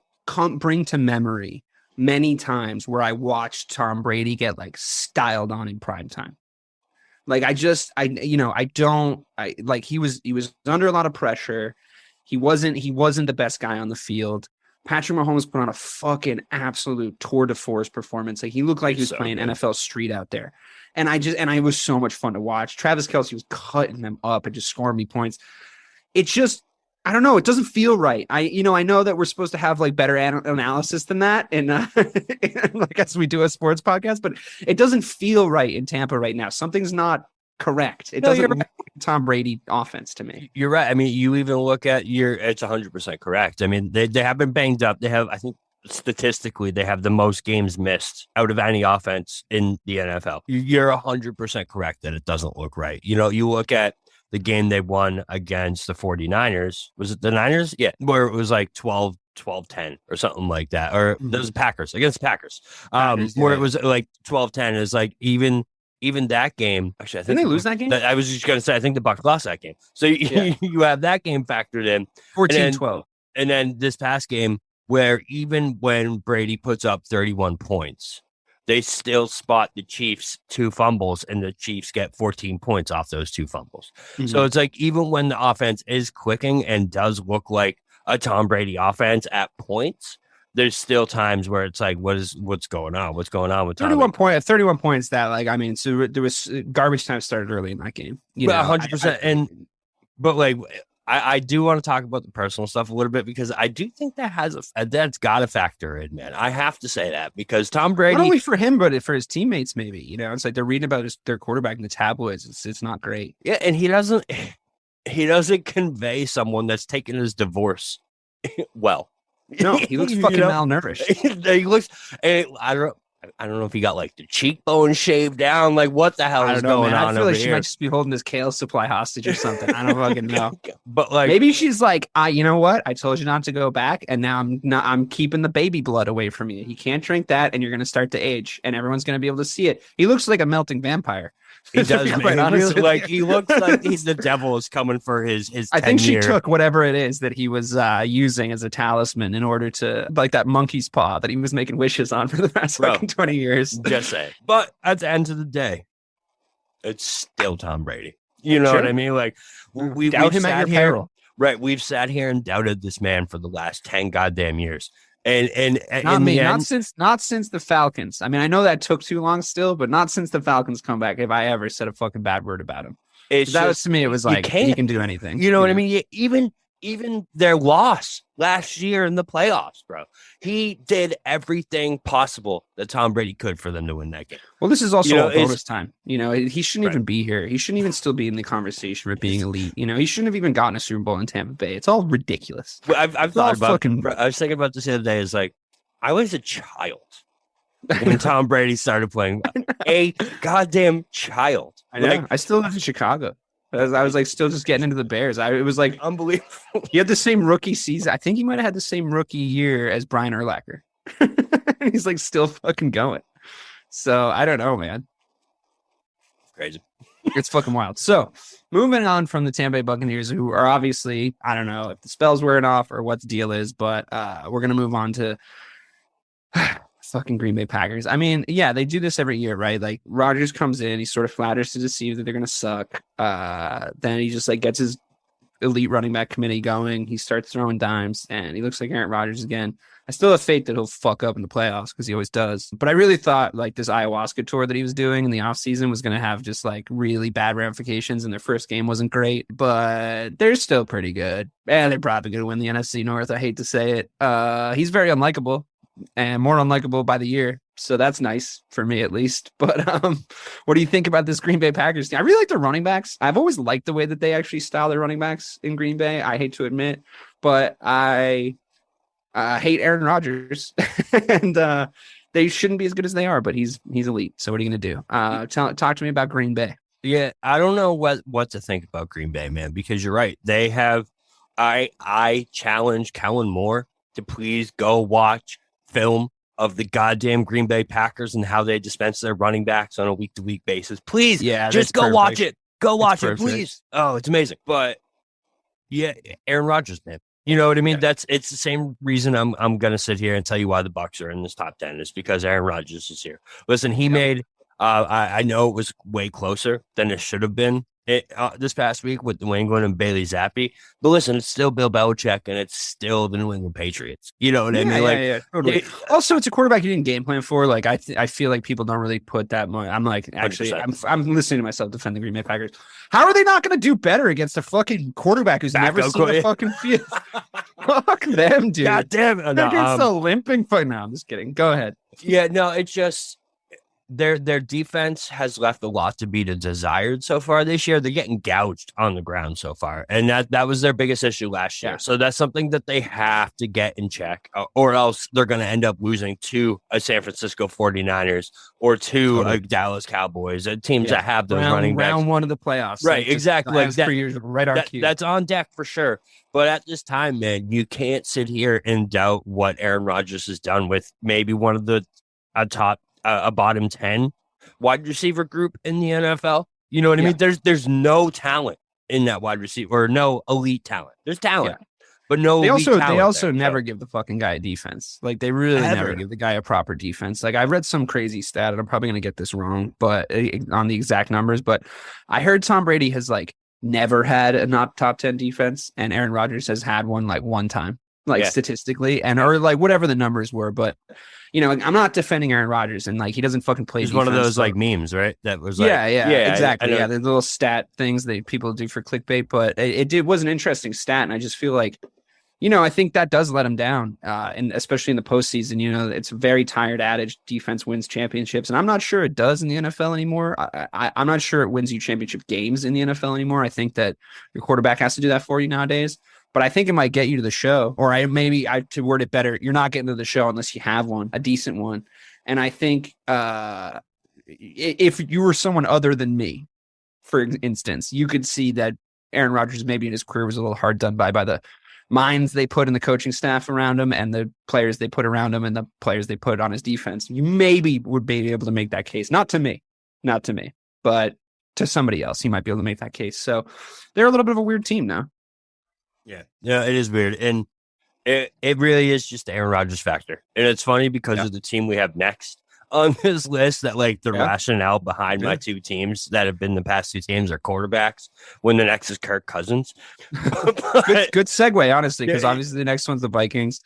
bring to memory many times where I watched Tom Brady get like styled on in prime time. Like he was under a lot of pressure. He wasn't the best guy on the field. Patrick Mahomes put on a fucking absolute tour de force performance. Like, he looked like he was playing NFL Street out there. And it was so much fun to watch. Travis Kelce was cutting them up and just scoring me points. It's just, I don't know. It doesn't feel right. I know that we're supposed to have like better analysis than that. And like, as we do a sports podcast, but it doesn't feel right in Tampa right now. Something's not correct. It doesn't look like Tom Brady offense to me. You're right. I mean, you even look at it's 100% correct. I mean, they have been banged up. They have, I think statistically, they have the most games missed out of any offense in the NFL. You're 100% correct that it doesn't look right. You look at the game they won against the 49ers. Was it the Niners? Yeah. Where it was like 12-10 or something like that. Or those Packers against Packers. Where it was like 12-10 is like even that game. Actually, I think didn't they lose that game? I was just going to say, I think the Bucs lost that game. So you have that game factored in. 14-12. And then this past game where even when Brady puts up 31 points, they still spot the Chiefs 2 fumbles and the Chiefs get 14 points off those 2 fumbles. Mm-hmm. So it's like, even when the offense is clicking and does look like a Tom Brady offense at points, there's still times where it's like, what's going on? What's going on with Tom? 31 points that, like, I mean, so there was garbage time started early in that game. 100%. But like, I do want to talk about the personal stuff a little bit, because I do think that's got to factor in, man. I have to say that, because Tom Brady, not only for him, but for his teammates, maybe, it's like they're reading about their quarterback in the tabloids. It's not great. Yeah. And he doesn't convey someone that's taken his divorce well. No, he looks fucking malnourished. He looks, I don't know if he got like the cheekbone shaved down. Like, what the hell is going on? I feel like she might just be holding this kale supply hostage or something. I don't fucking know. But like, maybe she's like, you know what? I told you not to go back, and now I'm keeping the baby blood away from you. You can't drink that, and you're gonna start to age, and everyone's gonna be able to see it. He looks like a melting vampire. He does. He looks like he's the devil is coming for his. I think she took whatever it is that he was using as a talisman in order to, like, that monkey's paw that he was making wishes on for the past fucking 20 years. Just saying. But at the end of the day, it's still Tom Brady. You know what I mean? Like, we doubt him at your peril. Right. We've sat here and doubted this man for the last 10 goddamn years. And Not in me. the Not end, since the Falcons. I mean, I know that took too long still, but not since the Falcons come back have I ever said a fucking bad word about him. it's That was just to me. It was you like he can't. can do anything. You know what I mean? Even their loss last year in the playoffs, bro. He did everything possible that Tom Brady could for them to win that game. Well, this is also a bonus it's time. He shouldn't even be here. He shouldn't even still be in the conversation for being elite. He shouldn't have even gotten a Super Bowl in Tampa Bay. It's all ridiculous. I've thought about. I was thinking about this the other day. Is like I was a child when Tom Brady started playing. A goddamn child. I know. Like, I still live in Chicago. I was like still just getting into the Bears. It was like unbelievable. He had the same rookie season. I think he might have had the same rookie year as Brian Urlacher. He's like still fucking going. So I don't know, man. Crazy. It's fucking wild. So moving on from the Tampa Bay Buccaneers, who are obviously, I don't know if the spell's wearing off or what the deal is, but we're going to move on to fucking Green Bay Packers. I mean, yeah, they do this every year, right? Like Rodgers comes in, he sort of flatters to deceive that they're going to suck. Then he just like gets his elite running back committee going. He starts throwing dimes and he looks like Aaron Rodgers again. I still have faith that he'll fuck up in the playoffs because he always does. But I really thought like this ayahuasca tour that he was doing in the offseason was going to have just like really bad ramifications, and their first game wasn't great, but they're still pretty good. And they're probably going to win the NFC North. I hate to say it. He's very unlikable and more unlikable by the year. So that's nice for me, at least. But what do you think about this Green Bay Packers team? I really like their running backs. I've always liked the way that they actually style their running backs in Green Bay. I hate to admit, but I hate Aaron Rodgers, and they shouldn't be as good as they are. But he's elite. So what are you gonna do? Talk to me about Green Bay. Yeah, I don't know what to think about Green Bay, man, because you're right. They have. I challenge Kellen Moore to please go watch film of the goddamn Green Bay Packers and how they dispense their running backs on a week-to-week basis. Please, just go watch it. Go watch it, please. Oh, it's amazing. But yeah, Aaron Rodgers, man. You know what I mean? Yeah. It's the same reason I'm gonna sit here and tell you why the Bucs are in this top 10 is because Aaron Rodgers is here. Listen, he made. I know it was way closer than it should have been this past week with New England and Bailey Zappi. But listen, it's still Bill Belichick and it's still the New England Patriots. You know what I mean? Yeah, totally. Also, it's a quarterback you didn't game plan for. Like I feel like people don't really put that much. I'm like, actually, 100%. I'm listening to myself defend the Green Bay Packers. How are they not going to do better against a fucking quarterback who's never seen the fucking field? Fuck them, dude. God damn it. They're against the limping. No, I'm just kidding. Go ahead. Yeah, no, it's just their defense has left a lot to be desired so far this year. They're getting gouged on the ground so far, and that was their biggest issue last year. Yeah. So so that's something that they have to get in check, or else they're going to end up losing to a San Francisco 49ers or to a Dallas Cowboys, teams that have those running backs. Round one of the playoffs. Right, exactly. Like that, 3 years, right on cue. that's on deck for sure. But at this time, man, you can't sit here and doubt what Aaron Rodgers has done with maybe one of the a bottom 10 wide receiver group in the NFL. You know what I mean? There's no talent in that wide receiver, or no elite talent. There's talent, but no. They also never give the fucking guy a defense. Like they really never give the guy a proper defense. Like I read some crazy stat, and I'm probably gonna get this wrong, but on the exact numbers. But I heard Tom Brady has like never had a not top 10 defense, and Aaron Rodgers has had one like one time. Statistically, and or like whatever the numbers were, but I'm not defending Aaron Rodgers, and like he doesn't fucking play. He's one of those like memes, right? That was like, exactly. I The little stat things that people do for clickbait, but it was an interesting stat, and I just feel like, I think that does let him down, and especially in the postseason. It's a very tired adage: defense wins championships, and I'm not sure it does in the NFL anymore. I'm not sure it wins you championship games in the NFL anymore. I think that your quarterback has to do that for you nowadays. But I think it might get you to the show, or to word it better, you're not getting to the show unless you have one, a decent one. And I think if you were someone other than me, for instance, you could see that Aaron Rodgers maybe in his career was a little hard done by the minds they put in the coaching staff around him and the players they put around him and the players they put on his defense. You maybe would be able to make that case. Not to me, but to somebody else, you might be able to make that case. So they're a little bit of a weird team now. Yeah, it is weird. And it really is just the Aaron Rodgers factor. And it's funny because of the team we have next on this list that like the rationale behind my two teams that have been the past two teams are quarterbacks when the next is Kirk Cousins. Good segue, honestly, because obviously the next one's the Vikings.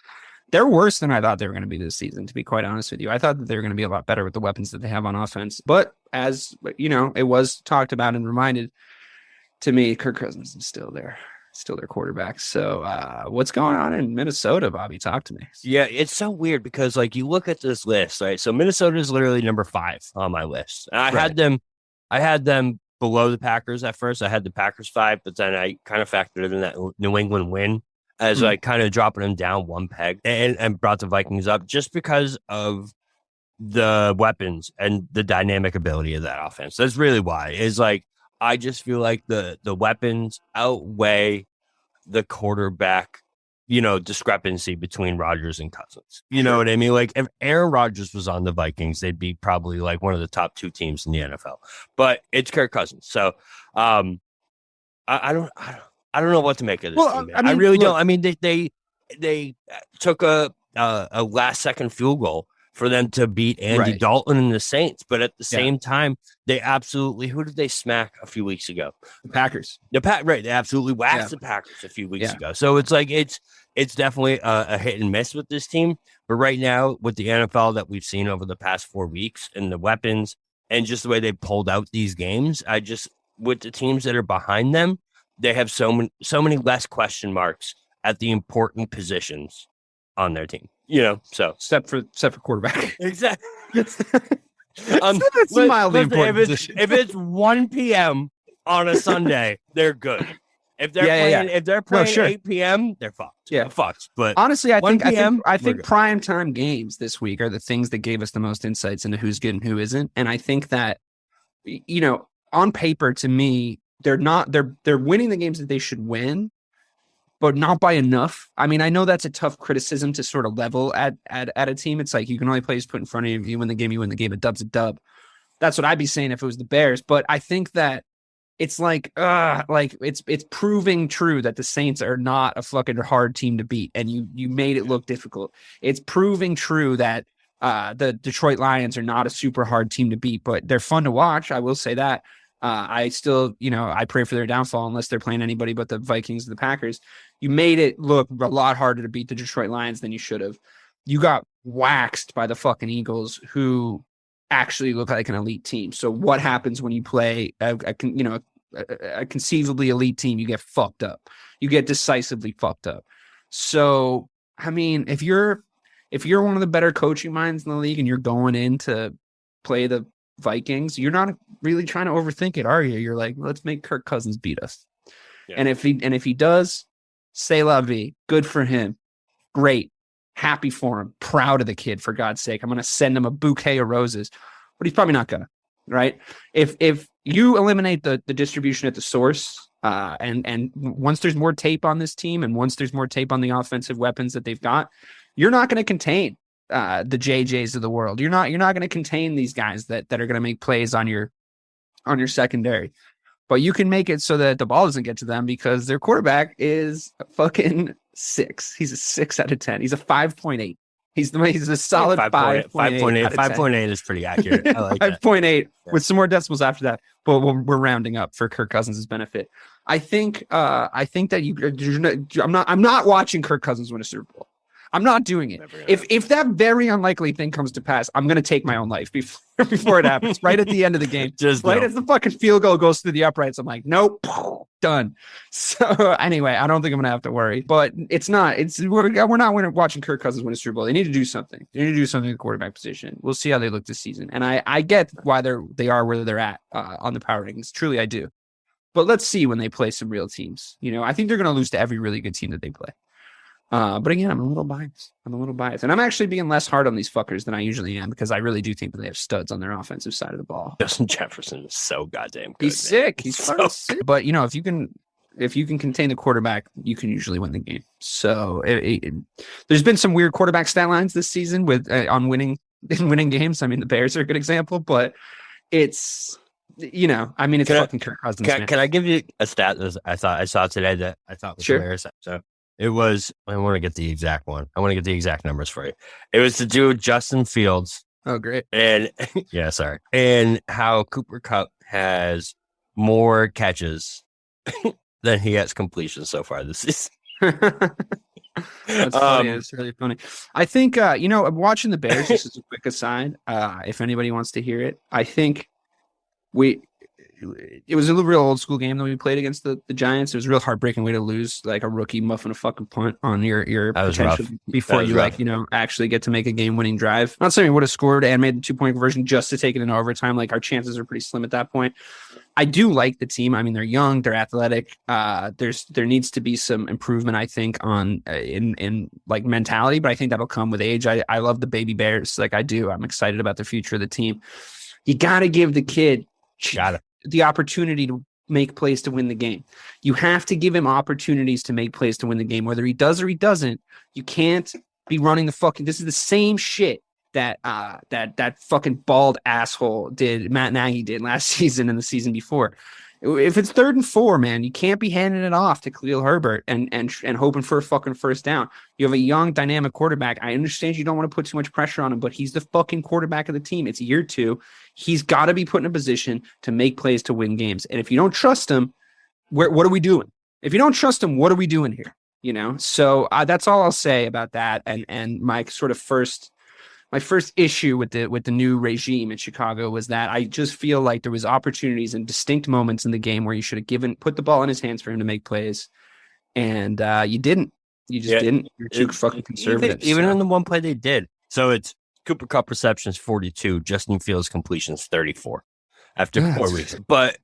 They're worse than I thought they were going to be this season, to be quite honest with you. I thought that they were going to be a lot better with the weapons that they have on offense. But as you know, it was talked about and reminded to me, Kirk Cousins is still their quarterback. So what's going on in Minnesota, Bobby? Talk to me. Yeah, it's so weird because like you look at this list, right? So Minnesota is literally number 5 on my list. And I had them below the Packers at first. I had the Packers 5, but then I kind of factored in that New England win as like kind of dropping them down one peg and brought the Vikings up just because of the weapons and the dynamic ability of that offense. That's really why. Is like I just feel like the weapons outweigh the quarterback, discrepancy between Rodgers and Cousins. You know what I mean? Like if Aaron Rodgers was on the Vikings, they'd be probably like one of the top 2 teams in the NFL. But it's Kirk Cousins, so I don't know what to make of this team. Man. I really don't. I mean, they took a last second field goal for them to beat Andy Dalton and the Saints. But at the same time, they absolutely, who did they smack a few weeks ago? The Packers. Right. They absolutely waxed the Packers a few weeks ago. So it's like, it's definitely a hit and miss with this team. But right now with the NFL that we've seen over the past 4 weeks and the weapons and just the way they pulled out these games, with the teams that are behind them, they have so many less question marks at the important positions on their team. So except for quarterback. Exactly. That's mildly important position. If it's 1 p.m. on a Sunday, they're good. If they're playing 8 p.m., they're fucked. Yeah, fucked. But honestly, I think prime time games this week are the things that gave us the most insights into who's good and who isn't. And I think that on paper, to me, they're winning the games that they should win, but not by enough. I mean, I know that's a tough criticism to sort of level at a team. It's like you can only play who's put in front of you. If you win the game, you win the game. A dub's a dub. That's what I'd be saying if it was the Bears. But I think that it's like it's proving true that the Saints are not a fucking hard team to beat, and you made it look difficult. It's proving true that the Detroit Lions are not a super hard team to beat, but they're fun to watch. I will say that. I still, I pray for their downfall unless they're playing anybody but the Vikings and the Packers. You made it look a lot harder to beat the Detroit Lions than you should have. You got waxed by the fucking Eagles, who actually look like an elite team. So what happens when you play a conceivably elite team? You get fucked up. You get decisively fucked up. So, I mean, if you're one of the better coaching minds in the league and you're going in to play the Vikings, you're not really trying to overthink it, are you? You're like, let's make Kirk Cousins beat us. Yeah. And if he does, c'est la vie. Good for him. Great. Happy for him. Proud of the kid, for God's sake. I'm going to send him a bouquet of roses, but he's probably not going to, right? If you eliminate the distribution at the source, and once there's more tape on this team and once there's more tape on the offensive weapons that they've got, you're not going to contain the JJs of the world. You're not going to contain these guys that are going to make plays on your secondary, but you can make it so that the ball doesn't get to them because their quarterback is a fucking 6. He's a 6 out of 10. He's a 5.8. He's a solid 5.8. 5.8 is pretty accurate. I like 5.8 with some more decimals after that, but we're rounding up for Kirk Cousins' benefit. I think that I'm not watching Kirk Cousins win a Super Bowl. I'm not doing it. If that very unlikely thing comes to pass, I'm going to take my own life before it happens, right at the end of the game. As the fucking field goal goes through the uprights, I'm like, nope, done. So anyway, I don't think I'm going to have to worry. But we're not watching Kirk Cousins win a Super Bowl. They need to do something. They need to do something at the quarterback position. We'll see how they look this season. And I get why they are where they're at on the power rankings. Truly, I do. But let's see when they play some real teams. I think they're going to lose to every really good team that they play. But again, I'm a little biased. And I'm actually being less hard on these fuckers than I usually am because I really do think that they have studs on their offensive side of the ball. Justin Jefferson is so goddamn good. He's sick. He's so sick. But if you can contain the quarterback, you can usually win the game. So there's been some weird quarterback stat lines this season with on winning games. I mean, the Bears are a good example, but it's it's fucking Kirk Cousins. Can I give you a stat that I saw today that I thought was hilarious? So it was, I want to get the exact one. I want to get the exact numbers for you. It was to do with Justin Fields. Oh, great. And and how Cooper Kupp has more catches than he has completions so far this season. That's funny. It's really funny. I think, I'm watching the Bears, just as a quick aside, if anybody wants to hear it, I think it was a real old school game that we played against the Giants. It was a real heartbreaking way to lose, like a rookie muffing a fucking punt on your potential before you actually get to make a game winning drive. I'm not saying we would have scored and made the 2-point conversion just to take it in overtime. Like our chances are pretty slim at that point. I do like the team. I mean, they're young, they're athletic. There needs to be some improvement, I think, on in like mentality, but I think that'll come with age. I love the baby Bears, like I do. I'm excited about the future of the team. You got to give the kid the opportunity to make plays to win the game. You have to give him opportunities to make plays to win the game, whether he does or he doesn't. You can't be running the fucking. This is the same shit that fucking bald asshole Matt Nagy did last season and the season before. If it's 3rd and 4, man, you can't be handing it off to Khalil Herbert and hoping for a fucking first down. You have a young, dynamic quarterback. I understand you don't want to put too much pressure on him, but he's the fucking quarterback of the team. It's year 2. He's got to be put in a position to make plays to win games. And if you don't trust him, what are we doing? If you don't trust him, what are we doing here? So that's all I'll say about that. And my sort of first issue with the new regime in Chicago was that I just feel like there was opportunities and distinct moments in the game where you should have put the ball in his hands for him to make plays, and you didn't. You just didn't. You're too fucking conservative. Even in the one play they did. So it's Cooper Kupp receptions 42, Justin Fields completions 34 after 4 weeks. But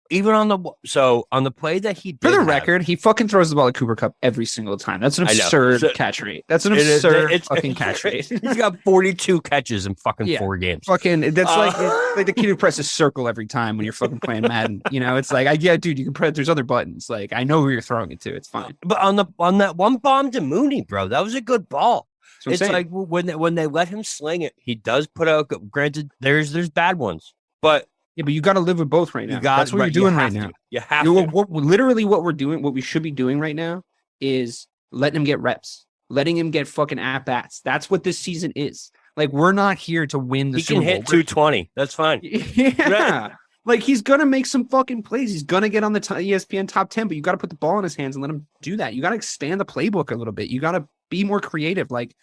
even on the play that he did, for the record, he fucking throws the ball at Cooper Kupp every single time. That's an absurd catch rate. That's an absurd fucking catch rate. He's got 42 catches in fucking 4 games. Fucking, that's like the kid who presses circle every time when you're fucking playing Madden. It's like, dude, you can press. There's other buttons. Like, I know who you're throwing it to. It's fine. But on that one bomb to Mooney, bro, that was a good ball. It's like when they let him sling it, he does put out. Granted, there's bad ones, but. Yeah, but you got to live with both right now. That's what you're doing right now. You have to. Literally what we're doing, what we should be doing right now is letting him get reps, letting him get fucking at-bats. That's what this season is. Like, we're not here to win the Super Bowl. He can hit 220. That's fine. Yeah. Like, he's going to make some fucking plays. He's going to get on the ESPN top 10, but you got to put the ball in his hands and let him do that. You got to expand the playbook a little bit. You got to be more creative. Like,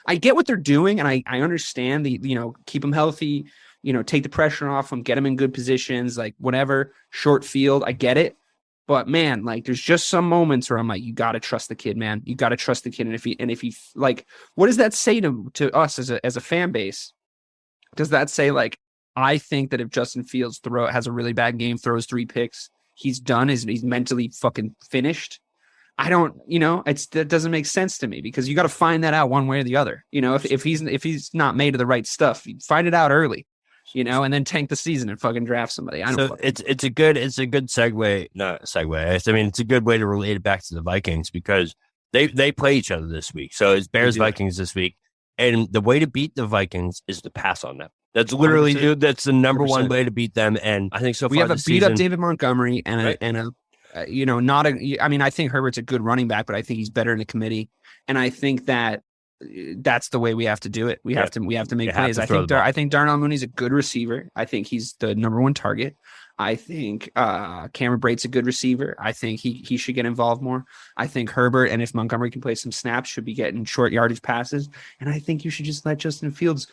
I get what they're doing, and I understand keep him healthy, take the pressure off him, get him in good positions, like whatever, short field. I get it. But man, like there's just some moments where I'm like, you got to trust the kid, man. You got to trust the kid. And if he like, what does that say to us as a fan base? Does that say like, I think that if Justin Fields has a really bad game, throws 3 picks, he's done, he's mentally fucking finished? I don't, that doesn't make sense to me, because you got to find that out one way or the other. If he's not made of the right stuff, you find it out early. And then tank the season and fucking draft somebody. It's a good segue, not a segue. I mean, it's a good way to relate it back to the Vikings, because they play each other this week. So it's Bears Vikings this week, and the way to beat the Vikings is to pass on them. That's literally, dude. That's the number 100%. One way to beat them. And I think so far we have a beat up David Montgomery I think Herbert's a good running back, but I think he's better in the committee, and I think that. That's the way we have to do it. We have to make plays. I think Darnell Mooney's a good receiver. I think he's the number 1 target. I think Cameron Brate's a good receiver. I think he should get involved more. I think Herbert, and if Montgomery can play some snaps, should be getting short yardage passes. And I think you should just let Justin Fields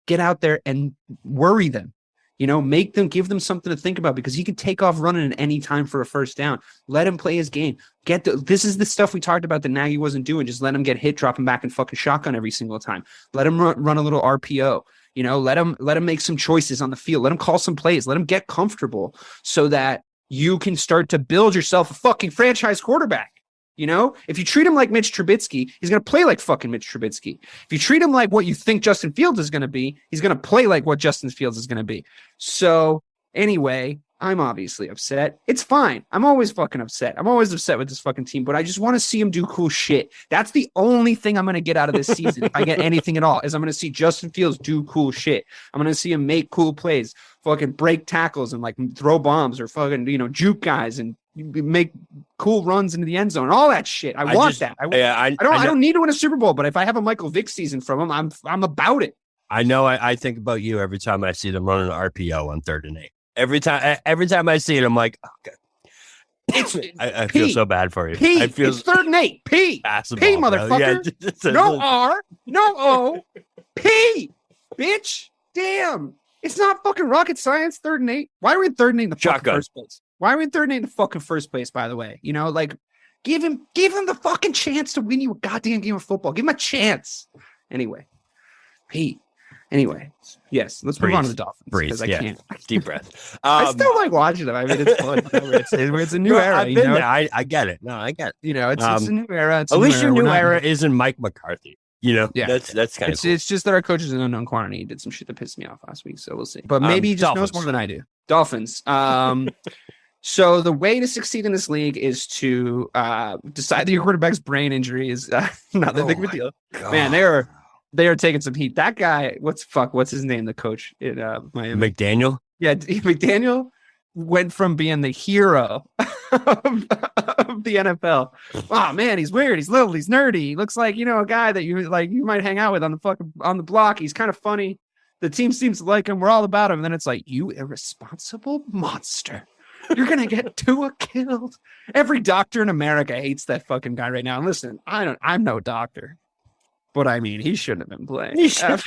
get out there and worry them. Give them something to think about, because he can take off running at any time for a first down. Let him play his game. This is the stuff we talked about that Nagy wasn't doing. Just let him get hit, drop him back and fucking shotgun every single time. Let him run a little RPO. Let him make some choices on the field. Let him call some plays. Let him get comfortable so that you can start to build yourself a fucking franchise quarterback. If you treat him like Mitch Trubisky, he's going to play like fucking Mitch Trubisky. If you treat him like what you think Justin Fields is going to be, he's going to play like what Justin Fields is going to be. So anyway, I'm obviously upset. It's fine. I'm always fucking upset. I'm always upset with this fucking team, but I just want to see him do cool shit. That's the only thing I'm going to get out of this season, if I get anything at all, is I'm going to see Justin Fields do cool shit. I'm going to see him make cool plays, fucking break tackles and like throw bombs, or fucking, juke guys and make cool runs into the end zone, all that shit. I want that. I don't need to win a Super Bowl, but if I have a Michael Vick season from him, I'm about it. I know. I think about you every time I see them running an RPO on 3rd and 8. Every time I see it, I'm like, okay. I feel so bad for you. P. I feel It's 3rd and 8. P. passable, P, bro. motherfucker. Yeah, No R. No O. P. Bitch. Damn. It's not fucking rocket science. 3rd and 8. Why are we in 3rd and 8 in the fucking first place? Why are we in 3rd and 8 in the fucking first place, by the way? You know, like, give him the fucking chance to win you a goddamn game of football. Give him a chance. Anyway. P. Anyway, yes, let's move on to the Dolphins. Breathe. I can't. Deep breath. I still like watching them. I mean, it's fun. It's a new era. I've been there. I get it. No, I get it. You know, it's a new era. At least your new era isn't Mike McCarthy. You know, yeah, that's kind of cool. It's just that our coach is an unknown quantity. He did some shit that pissed me off last week, so we'll see. But maybe he just knows more than I do. Dolphins. So the way to succeed in this league is to decide that your quarterback's brain injury is not that big of a deal. God. Man, they are taking some heat. That guy, what's his name? The coach in Miami. McDaniel? Yeah, McDaniel went from being the hero of the NFL. Oh man, he's weird. He's little. He's nerdy. He looks like, a guy that you might hang out with on the block. He's kind of funny. The team seems to like him. We're all about him. And then it's like, you irresponsible monster. You're gonna get Tua killed. Every doctor in America hates that fucking guy right now. And listen, I'm no doctor. But I mean, he shouldn't have been playing.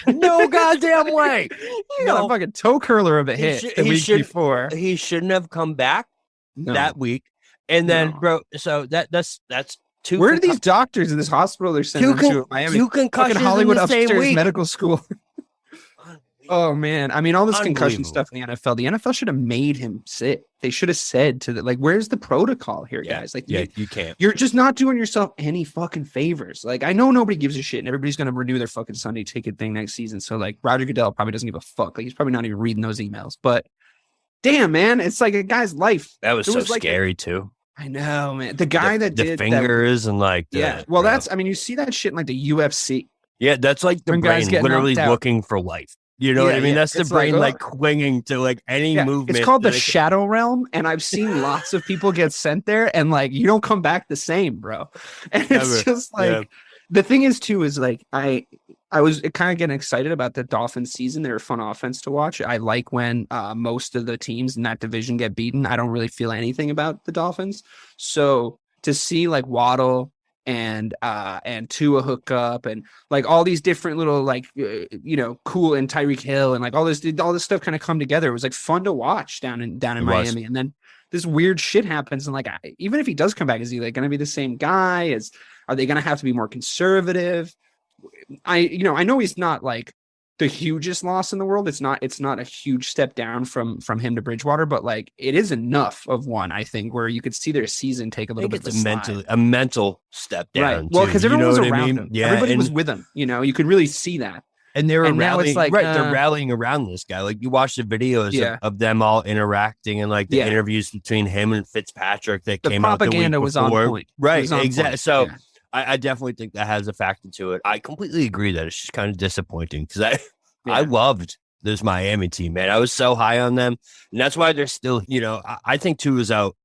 No goddamn way. He got a fucking toe curler of a hit the week before. He shouldn't have come back that week. And then, bro, so that's two. Where are these doctors in this hospital they're sending to Miami? Two concussions fucking Hollywood in the same upstairs week. medical school. Oh man, I mean, all this concussion stuff in the NFL. The NFL should have made him sit. They should have said to the where's the protocol here, guys? Like, you can't. You're just not doing yourself any fucking favors. Like, I know nobody gives a shit, and everybody's gonna renew their fucking Sunday ticket thing next season. So, like, Roger Goodell probably doesn't give a fuck. Like, he's probably not even reading those emails. But damn, man, it's like a guy's life. That was so scary too. I know, man. The guy that did the fingers and like well, that's you see that shit in like the UFC. Yeah, that's like the brain literally looking for life. You know what I mean? That's the brain like clinging to like any movement. It's called the shadow realm, and I've seen lots of people get sent there, and like you don't come back the same, bro. And it's just like the thing is too is like I was kind of getting excited about the Dolphins season. They're a fun offense to watch. I like when most of the teams in that division get beaten. I don't really feel anything about the Dolphins, so to see like Waddle and Tua hook up and like all these different little like cool, and Tyreek Hill and like all this stuff kind of come together. It was like fun to watch down in Miami. And then this weird shit happens, and like even if he does come back, is he like going to be the same guy? Are they going to have to be more conservative? I know he's not like the hugest loss in the world. It's not a huge step down from him to Bridgewater, but like it is enough of one, I think, where you could see their season take a little bit of a mental step down. Right. Well, because everyone was around him. Yeah, everybody was with him. You could really see that. And they were rallying, they're rallying around this guy. Like you watch the videos of them all interacting and like the interviews between him and Fitzpatric that came out the week before. The propaganda was on point. Right, exactly. So I definitely think that has a factor to it. I completely agree that it's just kind of disappointing because I loved this Miami team, man. I was so high on them, and that's why they're still, I think Tua is out.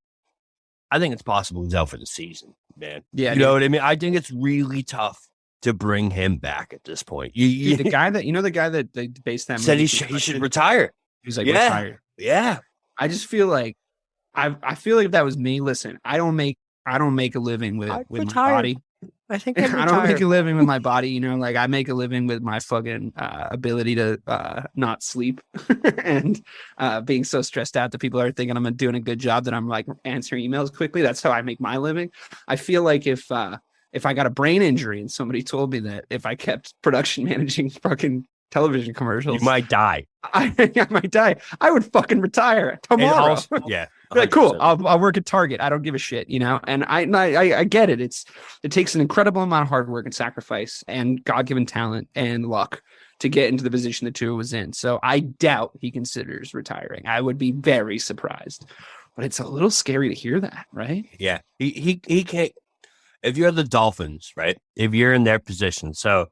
I think it's possible he's out for the season, man. Yeah, you know what I mean? I think it's really tough to bring him back at this point. The guy that they based that said he should retire. He was like, retire. Yeah. I just feel like I feel like if that was me, listen, I don't make a living with my body. I think I don't make a living with my body, like I make a living with my fucking ability to not sleep and being so stressed out that people are thinking I'm doing a good job that I'm like answering emails quickly. That's how I make my living. I feel like if I got a brain injury and somebody told me that if I kept production managing fucking television commercials, you might die. I might die. I would fucking retire tomorrow. Like, cool. I'll work at Target. I don't give a shit, And I get it. It takes an incredible amount of hard work and sacrifice and God-given talent and luck to get into the position that Tua was in. So I doubt he considers retiring. I would be very surprised, but it's a little scary to hear that, right? Yeah, he can't. If you're the Dolphins, right? If you're in their position, so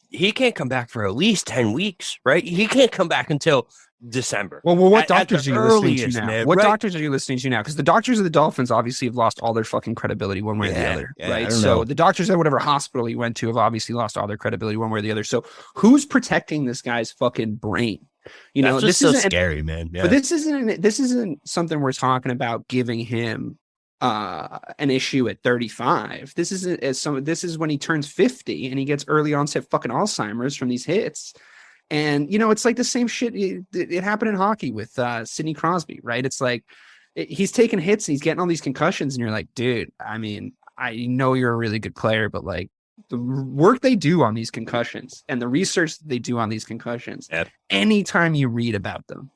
he can't come back for at least 10 weeks, right? He can't come back until December. Well, what doctors are you listening to now? What doctors are you listening to now? Because the doctors of the Dolphins obviously have lost all their fucking credibility one way or the other, right? So the doctors at whatever hospital he went to have obviously lost all their credibility one way or the other. So who's protecting this guy's fucking brain? That's just so scary, man. Yeah. But this isn't something we're talking about giving him an issue at 35. This is when he turns 50 and he gets early onset fucking Alzheimer's from these hits. And, it's like the same shit. It happened in hockey with Sidney Crosby, right? It's like he's taking hits and he's getting all these concussions. And you're like, dude, I mean, I know you're a really good player, but like the work they do on these concussions and the research that they do on these concussions, anytime you read about them,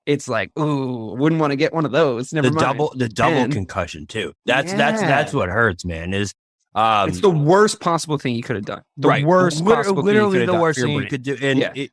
it's like, ooh, wouldn't want to get one of those. Never mind. The double concussion too. That's what hurts, man. Is it's the worst possible thing you could have done. Literally the worst thing you could do. And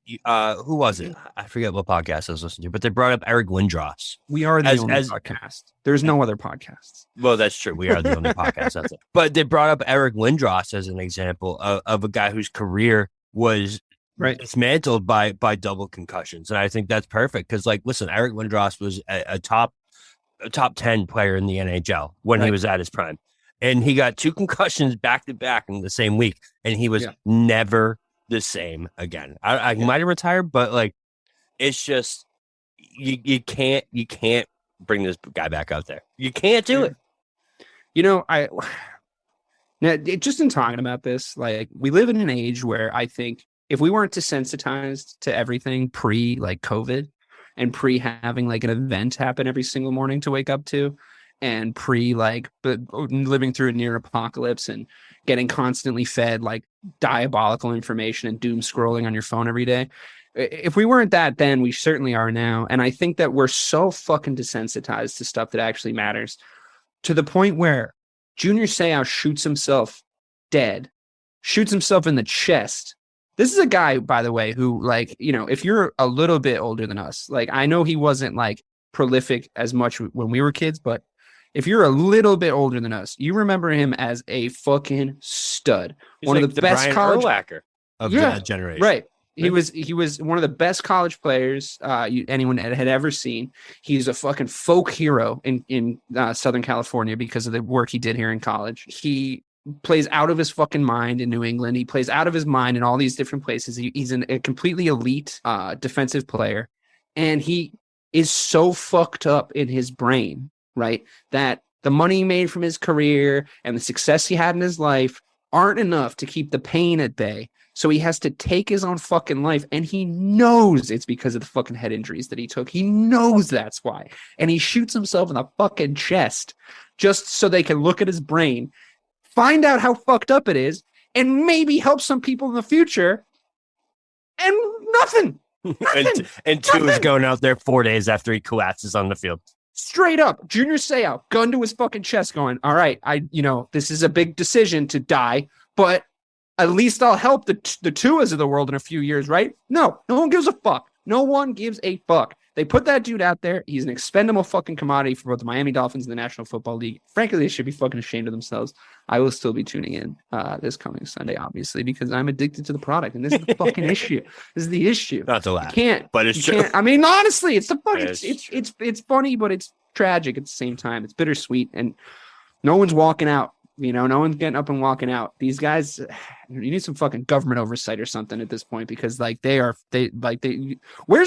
who was it? I forget what podcast I was listening to, but they brought up Eric Lindros. We are the only podcast. There's no other podcasts. Well, that's true. We are the only podcast. That's it. But they brought up Eric Lindros as an example of a guy whose career was dismantled by double concussions. And I think that's perfect because, like, listen, Eric Lindros was a top 10 player in the NHL when he was at his prime. And he got 2 concussions back to back in the same week, and he was never the same again. I might have retired, but like, it's just you can't bring this guy back out there. You can't do it. Just in talking about this, like, we live in an age where I think if we weren't desensitized to everything pre like COVID and pre having like an event happen every single morning to wake up to, and pre like living through a near apocalypse and getting constantly fed like diabolical information and doom scrolling on your phone every day. If we weren't that then, we certainly are now. And I think that we're so fucking desensitized to stuff that actually matters, to the point where Junior Seau shoots himself dead, shoots himself in the chest. This is a guy, by the way, who, like, if you're a little bit older than us, like, I know he wasn't like prolific as much when we were kids, but if you're a little bit older than us, you remember him as a fucking stud. He's one of the best Brian college Urlacher of that generation. Right. He was one of the best college players anyone had ever seen. He's a fucking folk hero in Southern California because of the work he did here in college. He plays out of his fucking mind in New England. He plays out of his mind in all these different places. He's a completely elite defensive player, and he is so fucked up in his brain, right, that the money he made from his career and the success he had in his life aren't enough to keep the pain at bay. So he has to take his own fucking life, and he knows it's because of the fucking head injuries that he took. He knows that's why. And he shoots himself in the fucking chest just so they can look at his brain, find out how fucked up it is, and maybe help some people in the future. And nothing. And two is going out there 4 days after he collapses on the field. Straight up, Junior Seau, gun to his fucking chest, going, all right, this is a big decision to die, but at least I'll help the Tuas of the world in a few years, right? No one gives a fuck. No one gives a fuck. They put that dude out there. He's an expendable fucking commodity for both the Miami Dolphins and the National Football League. Frankly, they should be fucking ashamed of themselves. I will still be tuning in this coming Sunday, obviously, because I'm addicted to the product, and this is the fucking issue. This is the issue. Not to laugh. You can't, but it's true. I mean, honestly, it's the fucking. It's funny, but it's tragic at the same time. It's bittersweet, and no one's walking out. No one's getting up and walking out. These guys, you need some fucking government oversight or something at this point, because where's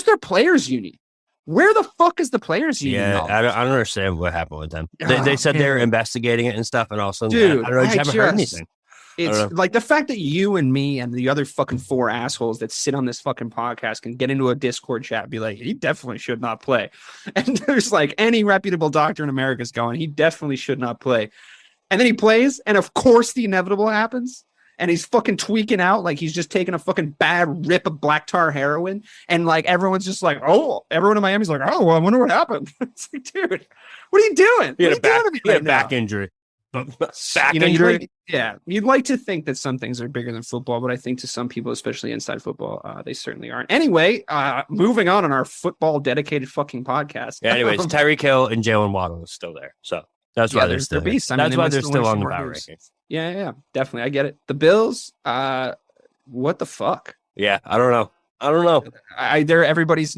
their players union? Where the fuck is the players union? Yeah, I don't understand what happened with them. They said they were investigating it and stuff, and also, dude, I don't know, you haven't heard anything. It's like the fact that you and me and the other fucking 4 assholes that sit on this fucking podcast can get into a Discord chat and be like, he definitely should not play. And there's like any reputable doctor in America is going, he definitely should not play. And then he plays, and of course the inevitable happens, and he's fucking tweaking out like he's just taking a fucking bad rip of black tar heroin, and like everyone's just like, oh, everyone in Miami's like, oh, well, I wonder what happened. It's like, dude, what are you doing? He had a back injury. Back injury. You'd like to think that some things are bigger than football, but I think to some people, especially inside football, they certainly aren't. Anyway, moving on our football dedicated fucking podcast. Yeah, anyways, Tyreek Hill and Jalen Waddle is still there, so. That's why they're still beasts. That's why they're still on the power rankings. Yeah, definitely. I get it. The Bills, what the fuck? Yeah, I don't know. They're everybody's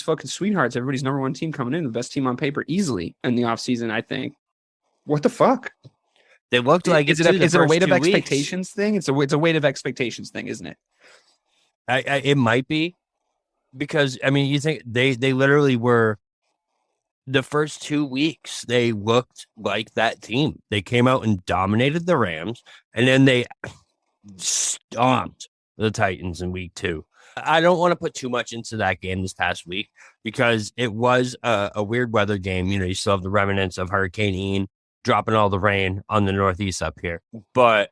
fucking sweethearts. Everybody's number one team coming in, the best team on paper easily in the offseason, I think. What the fuck? They looked like is it a weight of expectations thing? It's a weight of expectations thing, isn't it? It might be, because I mean, you think they literally were the first 2 weeks, they looked like that team. They came out and dominated the Rams, and then they stomped the Titans in week 2. I don't want to put too much into that game this past week because it was a weird weather game. You still have the remnants of Hurricane Ian dropping all the rain on the Northeast up here. But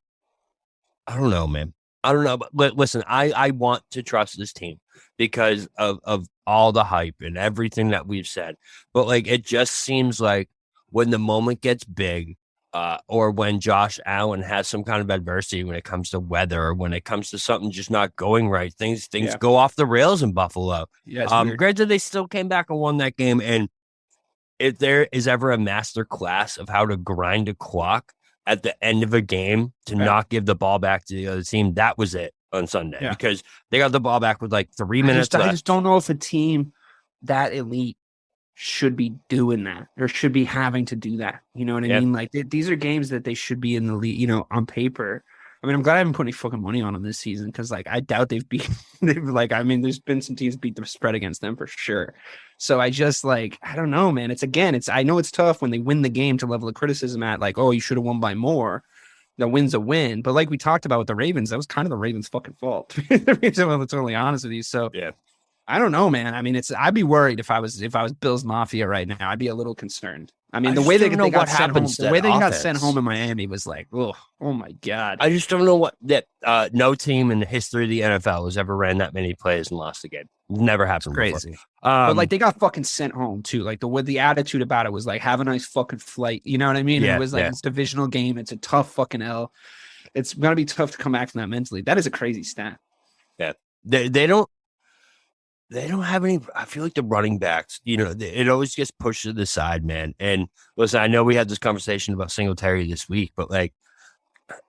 I don't know, man. I don't know. But listen, I want to trust this team because of all the hype and everything that we've said. But it just seems like when the moment gets big, or when Josh Allen has some kind of adversity when it comes to weather, or when it comes to something just not going right, things go off the rails in Buffalo. Yeah, granted, they still came back and won that game. And if there is ever a master class of how to grind a clock at the end of a game to not give the ball back to the other team, that was it on Sunday because they got the ball back with 3 minutes left. I just don't know if a team that elite should be doing that or should be having to do that. You know what I mean? These are games that they should be in the league, on paper. I mean, I'm glad I haven't put any fucking money on them this season because I doubt there's been some teams beat the spread against them for sure. So I just I don't know, man. I know it's tough when they win the game to level of criticism at oh, you should have won by more. The win's a win. But like we talked about with the Ravens, that was kind of the Ravens' fucking fault. To be totally honest with you. So I don't know, man. I mean, I'd be worried if I was Bills Mafia right now. I'd be a little concerned. I mean, the way they got sent home in Miami was oh my God. I just don't know what that no team in the history of the NFL has ever ran that many plays and lost a game. Never happened. Crazy. But they got fucking sent home too. The attitude about it was have a nice fucking flight. You know what I mean? Yeah, it was it's a divisional game. It's a tough fucking L. It's gonna be tough to come back from that mentally. That is a crazy stat. Yeah, they don't have any. I feel like the running backs, it always gets pushed to the side, man. And listen, I know we had this conversation about Singletary this week, but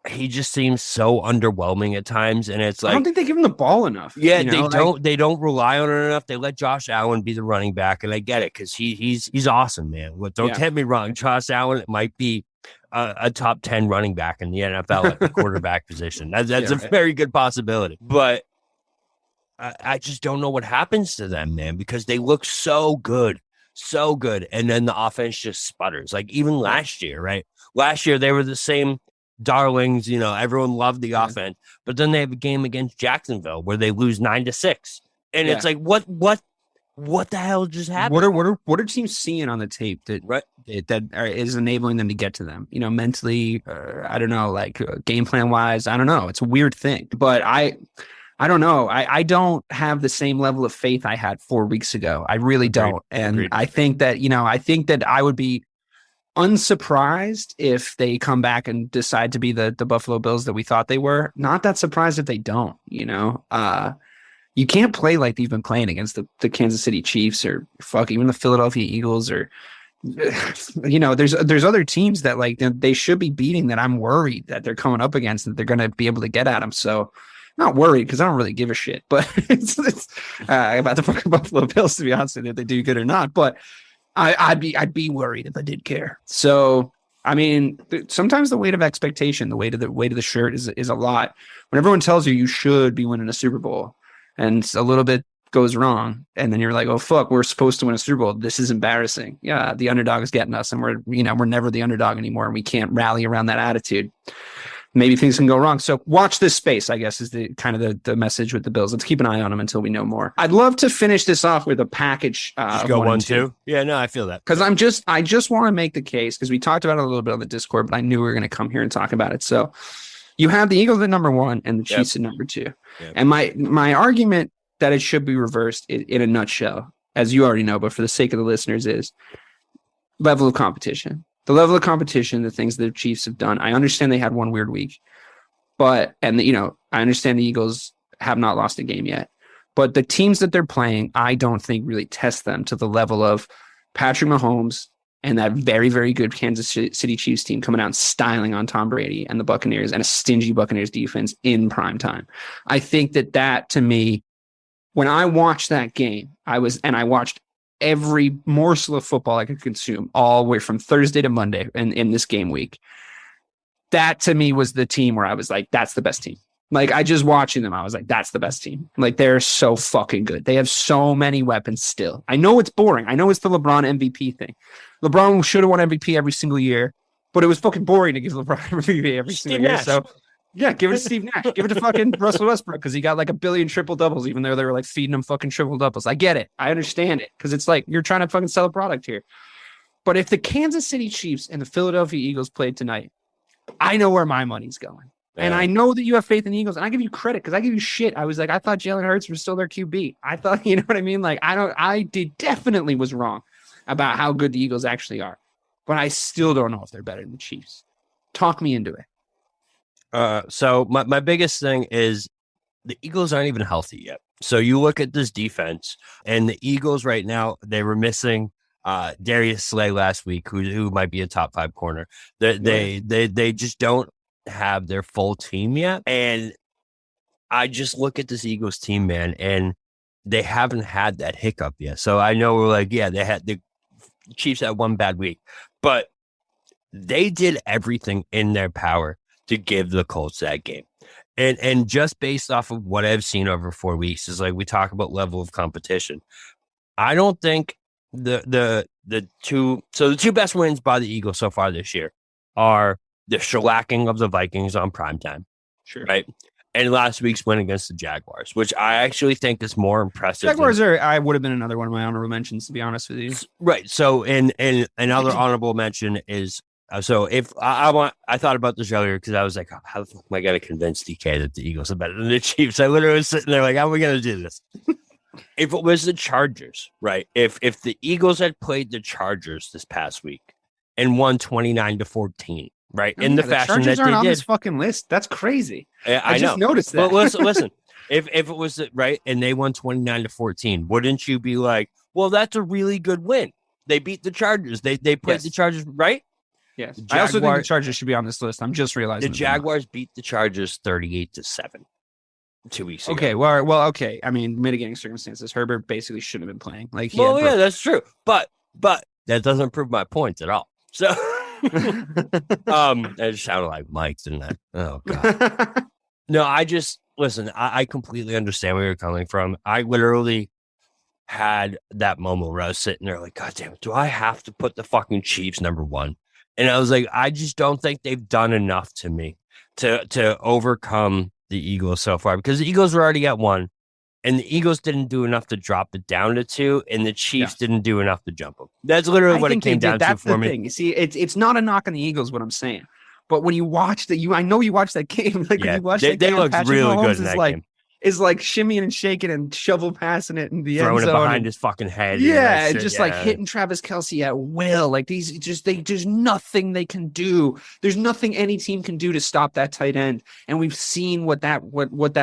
he just seems so underwhelming at times. And it's I don't think they give him the ball enough. Yeah, they don't rely on it enough. They let Josh Allen be the running back, and I get it because he's awesome, man. Don't get me wrong, Josh Allen might be a top 10 running back in the NFL at the quarterback position. That's a very good possibility, but. I just don't know what happens to them, man, because they look so good. And then the offense just sputters. Even last year, right? Last year, they were the same darlings. Everyone loved the offense. But then they have a game against Jacksonville where they lose 9-6. And it's what the hell just happened? What are teams seeing on the tape that is enabling them to get to them? Mentally, I don't know, game plan wise. I don't know. It's a weird thing. But I don't know. I don't have the same level of faith I had 4 weeks ago. I really don't. And I think that, I would be unsurprised if they come back and decide to be the Buffalo Bills that we thought they were. Not that surprised if they don't, you can't play like they've been playing against the Kansas City Chiefs or even the Philadelphia Eagles or, there's other teams that they should be beating that I'm worried that they're coming up against that they're going to be able to get at them. So, not worried because I don't really give a shit, but it's about the fucking Buffalo Bills, to be honest with you, if they do good or not. But I'd be worried if I did care. So I mean, sometimes the weight of expectation, the weight of the shirt is a lot. When everyone tells you should be winning a Super Bowl, and a little bit goes wrong, and then you're like, oh fuck, we're supposed to win a Super Bowl. This is embarrassing. Yeah, the underdog is getting us, and we're never the underdog anymore, and we can't rally around that attitude. Maybe things can go wrong. So watch this space, I guess, is the kind of the message with the Bills. Let's keep an eye on them until we know more. I'd love to finish this off with a package. Go 1-2. Yeah, no, I feel that. Because I just want to make the case, because we talked about it a little bit on the Discord, but I knew we were going to come here and talk about it. So you have the Eagles at number 1 and the Chiefs at number 2. Yep. And my argument that it should be reversed in a nutshell, as you already know, but for the sake of the listeners, is level of competition. The level of competition, the things the Chiefs have done. I understand they had one weird week, I understand the Eagles have not lost a game yet, but the teams that they're playing, I don't think really test them to the level of Patrick Mahomes and that very, very good Kansas City Chiefs team coming out and styling on Tom Brady and the Buccaneers and a stingy Buccaneers defense in prime time. I think that to me, when I watched that game, I watched every morsel of football I could consume all the way from Thursday to Monday in this game week. That to me was the team where I was like, that's the best team. Like, I just watching them, I was like, that's the best team. Like, they're so fucking good. They have so many weapons still. I know it's boring. I know it's the LeBron MVP thing. LeBron should have won MVP every single year, but it was fucking boring to give LeBron MVP every single year. So, yeah, give it to Steve Nash. Give it to fucking Russell Westbrook because he got like 1 billion triple doubles, even though they were like feeding him fucking triple doubles. I get it. I understand it because it's like you're trying to fucking sell a product here. But if the Kansas City Chiefs and the Philadelphia Eagles played tonight, I know where my money's going. And I know that you have faith in the Eagles, and I give you credit because I give you shit. I was like, I thought Jalen Hurts was still their QB. I thought, you know what I mean? Like, definitely was wrong about how good the Eagles actually are, but I still don't know if they're better than the Chiefs. Talk me into it. So my biggest thing is the Eagles aren't even healthy yet. So you look at this defense, and the Eagles right now, they were missing Darius Slay last week, who might be a top 5 corner. They just don't have their full team yet, and I just look at this Eagles team, man, and they haven't had that hiccup yet. So I know we're like, yeah, the Chiefs had one bad week, but they did everything in their power to give the Colts that game. And just based off of what I've seen over 4 weeks, is like we talk about level of competition. I don't think the two best wins by the Eagles so far this year are the shellacking of the Vikings on primetime. Sure. Right. And last week's win against the Jaguars, which I actually think is more impressive. Jaguars I would have been another one of my honorable mentions, to be honest with you. Right. So, and another honorable mention is, so if I thought about this earlier because I was like, how the fuck am I going to convince DK that the Eagles are better than the Chiefs? I literally was sitting there like, how are we going to do this? If it was the Chargers, right? If the Eagles had played the Chargers this past week and won 29-14, right? In the fashion Chargers that aren't they on did. This fucking list. That's crazy. I just know. Noticed that. Well, listen. If it was right and they won 29-14, wouldn't you be like, well, that's a really good win? They beat the Chargers. They played the Chargers, right? Yes. I also think the Chargers should be on this list. I'm just realizing the Jaguars beat the Chargers 38-7 2 weeks ago. Okay. Well, okay. I mean, mitigating circumstances. Herbert basically shouldn't have been playing. Like, yeah, that's true. But that doesn't prove my point at all. So, I just sounded like Mike, didn't I? Oh God. No, listen. I completely understand where you're coming from. I literally had that moment where I was sitting there like, God damn it, do I have to put the fucking Chiefs number 1? And I was like, I just don't think they've done enough to me to overcome the Eagles so far, because the Eagles were already at 1 and the Eagles didn't do enough to drop it down to 2 and the Chiefs didn't do enough to jump them. That's literally what it came down to for me. You see, it's not a knock on the Eagles, what I'm saying. But when you watch I know you watched that game. Like when you watch that game, they looked Patrick really Mahomes good in that game. Is like shimmying and shaking and shovel passing it in the throwing end zone. It behind his fucking head. Yeah, and just like hitting Travis Kelce at will. Like there's nothing they can do. There's nothing any team can do to stop that tight end. And we've seen what that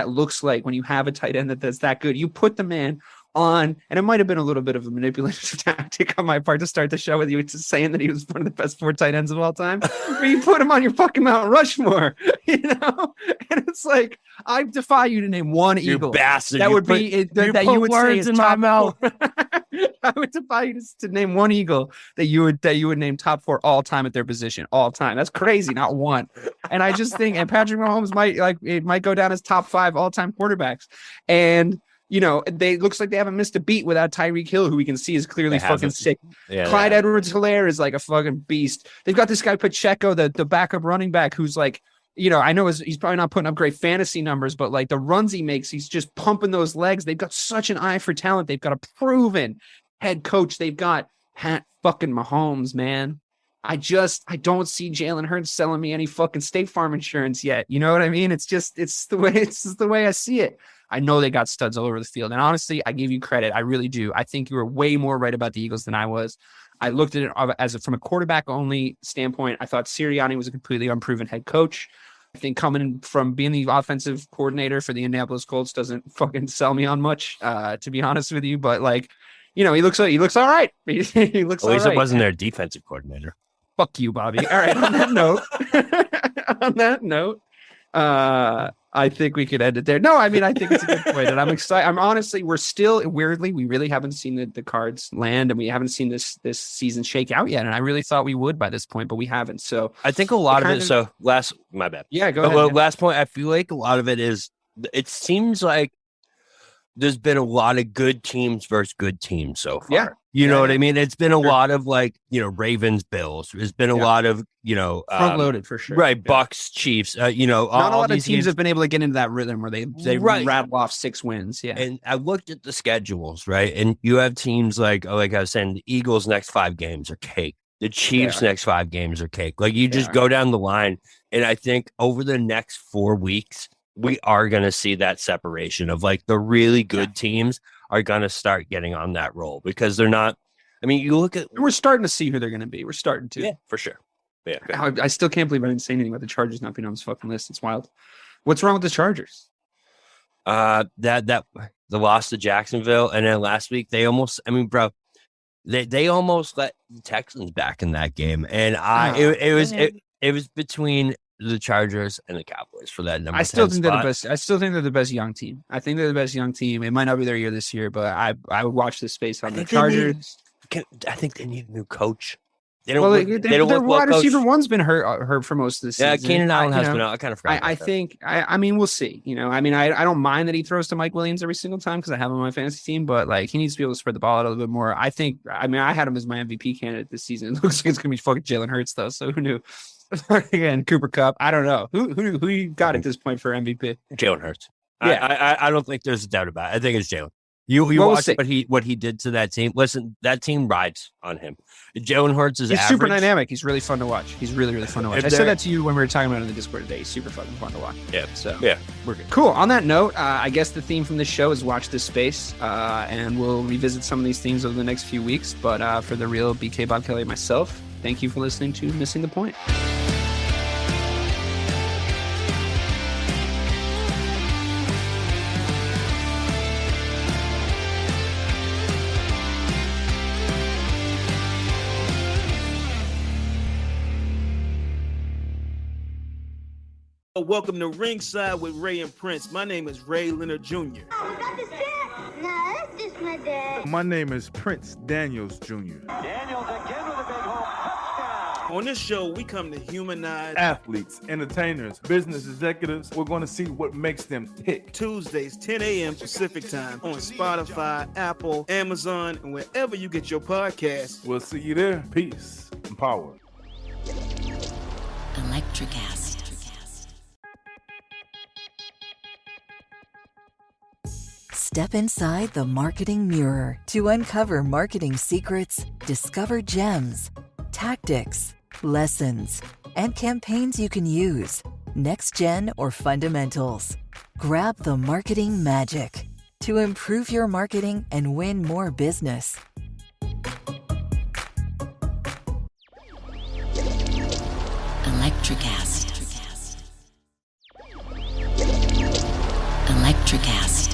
looks like when you have a tight end that's that good. You put the man on, and it might have been a little bit of a manipulative tactic on my part to start the show with you just saying that he was one of the best 4 tight ends of all time. But you put him on your fucking Mount Rushmore, and it's like, I defy you to name one Eagle. Bastard. That would be that you would say is in my mouth. I would defy you to name one Eagle that you would name top 4 all time at their position, all time. That's crazy, not one. And I just think, and Patrick Mahomes might go down as top 5 all time quarterbacks, and they looks like they haven't missed a beat without Tyreek Hill, who we can see is clearly fucking sick. Yeah, Clyde Edwards-Helaire is like a fucking beast. They've got this guy Pacheco, the backup running back, who's like, I know he's probably not putting up great fantasy numbers, but like the runs he makes, he's just pumping those legs. They've got such an eye for talent. They've got a proven head coach. They've got Pat fucking Mahomes, man. I don't see Jalen Hurts selling me any fucking State Farm insurance yet. You know what I mean? It's the way I see it. I know they got studs all over the field. And honestly, I give you credit. I really do. I think you were way more right about the Eagles than I was. I looked at it from a quarterback only standpoint. I thought Sirianni was a completely unproven head coach. I think coming from being the offensive coordinator for the Indianapolis Colts doesn't fucking sell me on much, to be honest with you. But like, he looks all right. He looks all right. At least it wasn't their defensive coordinator. Fuck you, Bobby. All right. On that note, I think we could end it there. No, I mean, I think it's a good point. And I'm excited. I'm honestly, we really haven't seen the cards land, and we haven't seen this season shake out yet. And I really thought we would by this point, but we haven't. So I think a lot of it. So my bad. Yeah, go ahead. Last point, I feel like a lot of it is, it seems like there's been a lot of good teams versus good teams so far. Yeah. You know what I mean? It's been a lot of Ravens, Bills. There's been a lot of, front loaded for sure. Right. Bucs, Chiefs, not a lot of teams have been able to get into that rhythm where they rattle off 6 wins. Yeah. And I looked at the schedules, right? And you have teams like I was saying, the Eagles' next 5 games are cake. The Chiefs' next 5 games are cake. Like, you just go down the line. And I think over the next 4 weeks, we are going to see that separation of like the really good teams are going to start getting on that roll, because they're not. I mean, you look at. We're starting to see who they're going to be. We're starting to. Yeah, for sure. Yeah. I still can't believe I didn't say anything about the Chargers not being on this fucking list. It's wild. What's wrong with the Chargers? That the loss to Jacksonville, and then last week they almost. I mean, bro, they almost let the Texans back in that game, and it was between the Chargers and the Cowboys for that number. I still think they're the best. I still think they're the best young team. I think they're the best young team. It might not be their year this year, but I would watch this space on the Chargers. I think they need a new coach. Their wide receiver one's been hurt for most of the season. Yeah, Keenan Allen has been out. I kind of forgot. I mean, we'll see. I don't mind that he throws to Mike Williams every single time because I have him on my fantasy team, but like, he needs to be able to spread the ball out a little bit more. I had him as my MVP candidate this season. It looks like it's gonna be fucking Jalen Hurts though. So who knew? Again, Cooper Kupp. I don't know who you got at this point for MVP. Jalen Hurts. Yeah, I don't think there's a doubt about it. I think it's Jalen. You watch what he did to that team. Listen, that team rides on him. Jalen Hurts is super dynamic. He's really fun to watch. He's really, really fun to watch. I said that to you when we were talking about it in the Discord today. He's super fucking fun to watch. Yeah. So yeah, we're good. Cool. On that note, I guess the theme from this show is watch this space, and we'll revisit some of these themes over the next few weeks. But for the real BK Bob Kelly and myself, thank you for listening to Missing the Point. Welcome to Ringside with Ray and Prince. My name is Ray Leonard Jr. Oh, is that the set? No, that's just my dad. My name is Prince Daniels Jr. Daniels again with a big home touchdown. On this show, we come to humanize athletes, entertainers, business executives. We're going to see what makes them tick. Tuesdays, 10 a.m. Pacific time on Spotify, Apple, Amazon, and wherever you get your podcasts. We'll see you there. Peace and power. Electric acid. Step inside the marketing mirror to uncover marketing secrets, discover gems, tactics, lessons, and campaigns you can use, next gen or fundamentals. Grab the marketing magic to improve your marketing and win more business. Electric acid. Electric acid.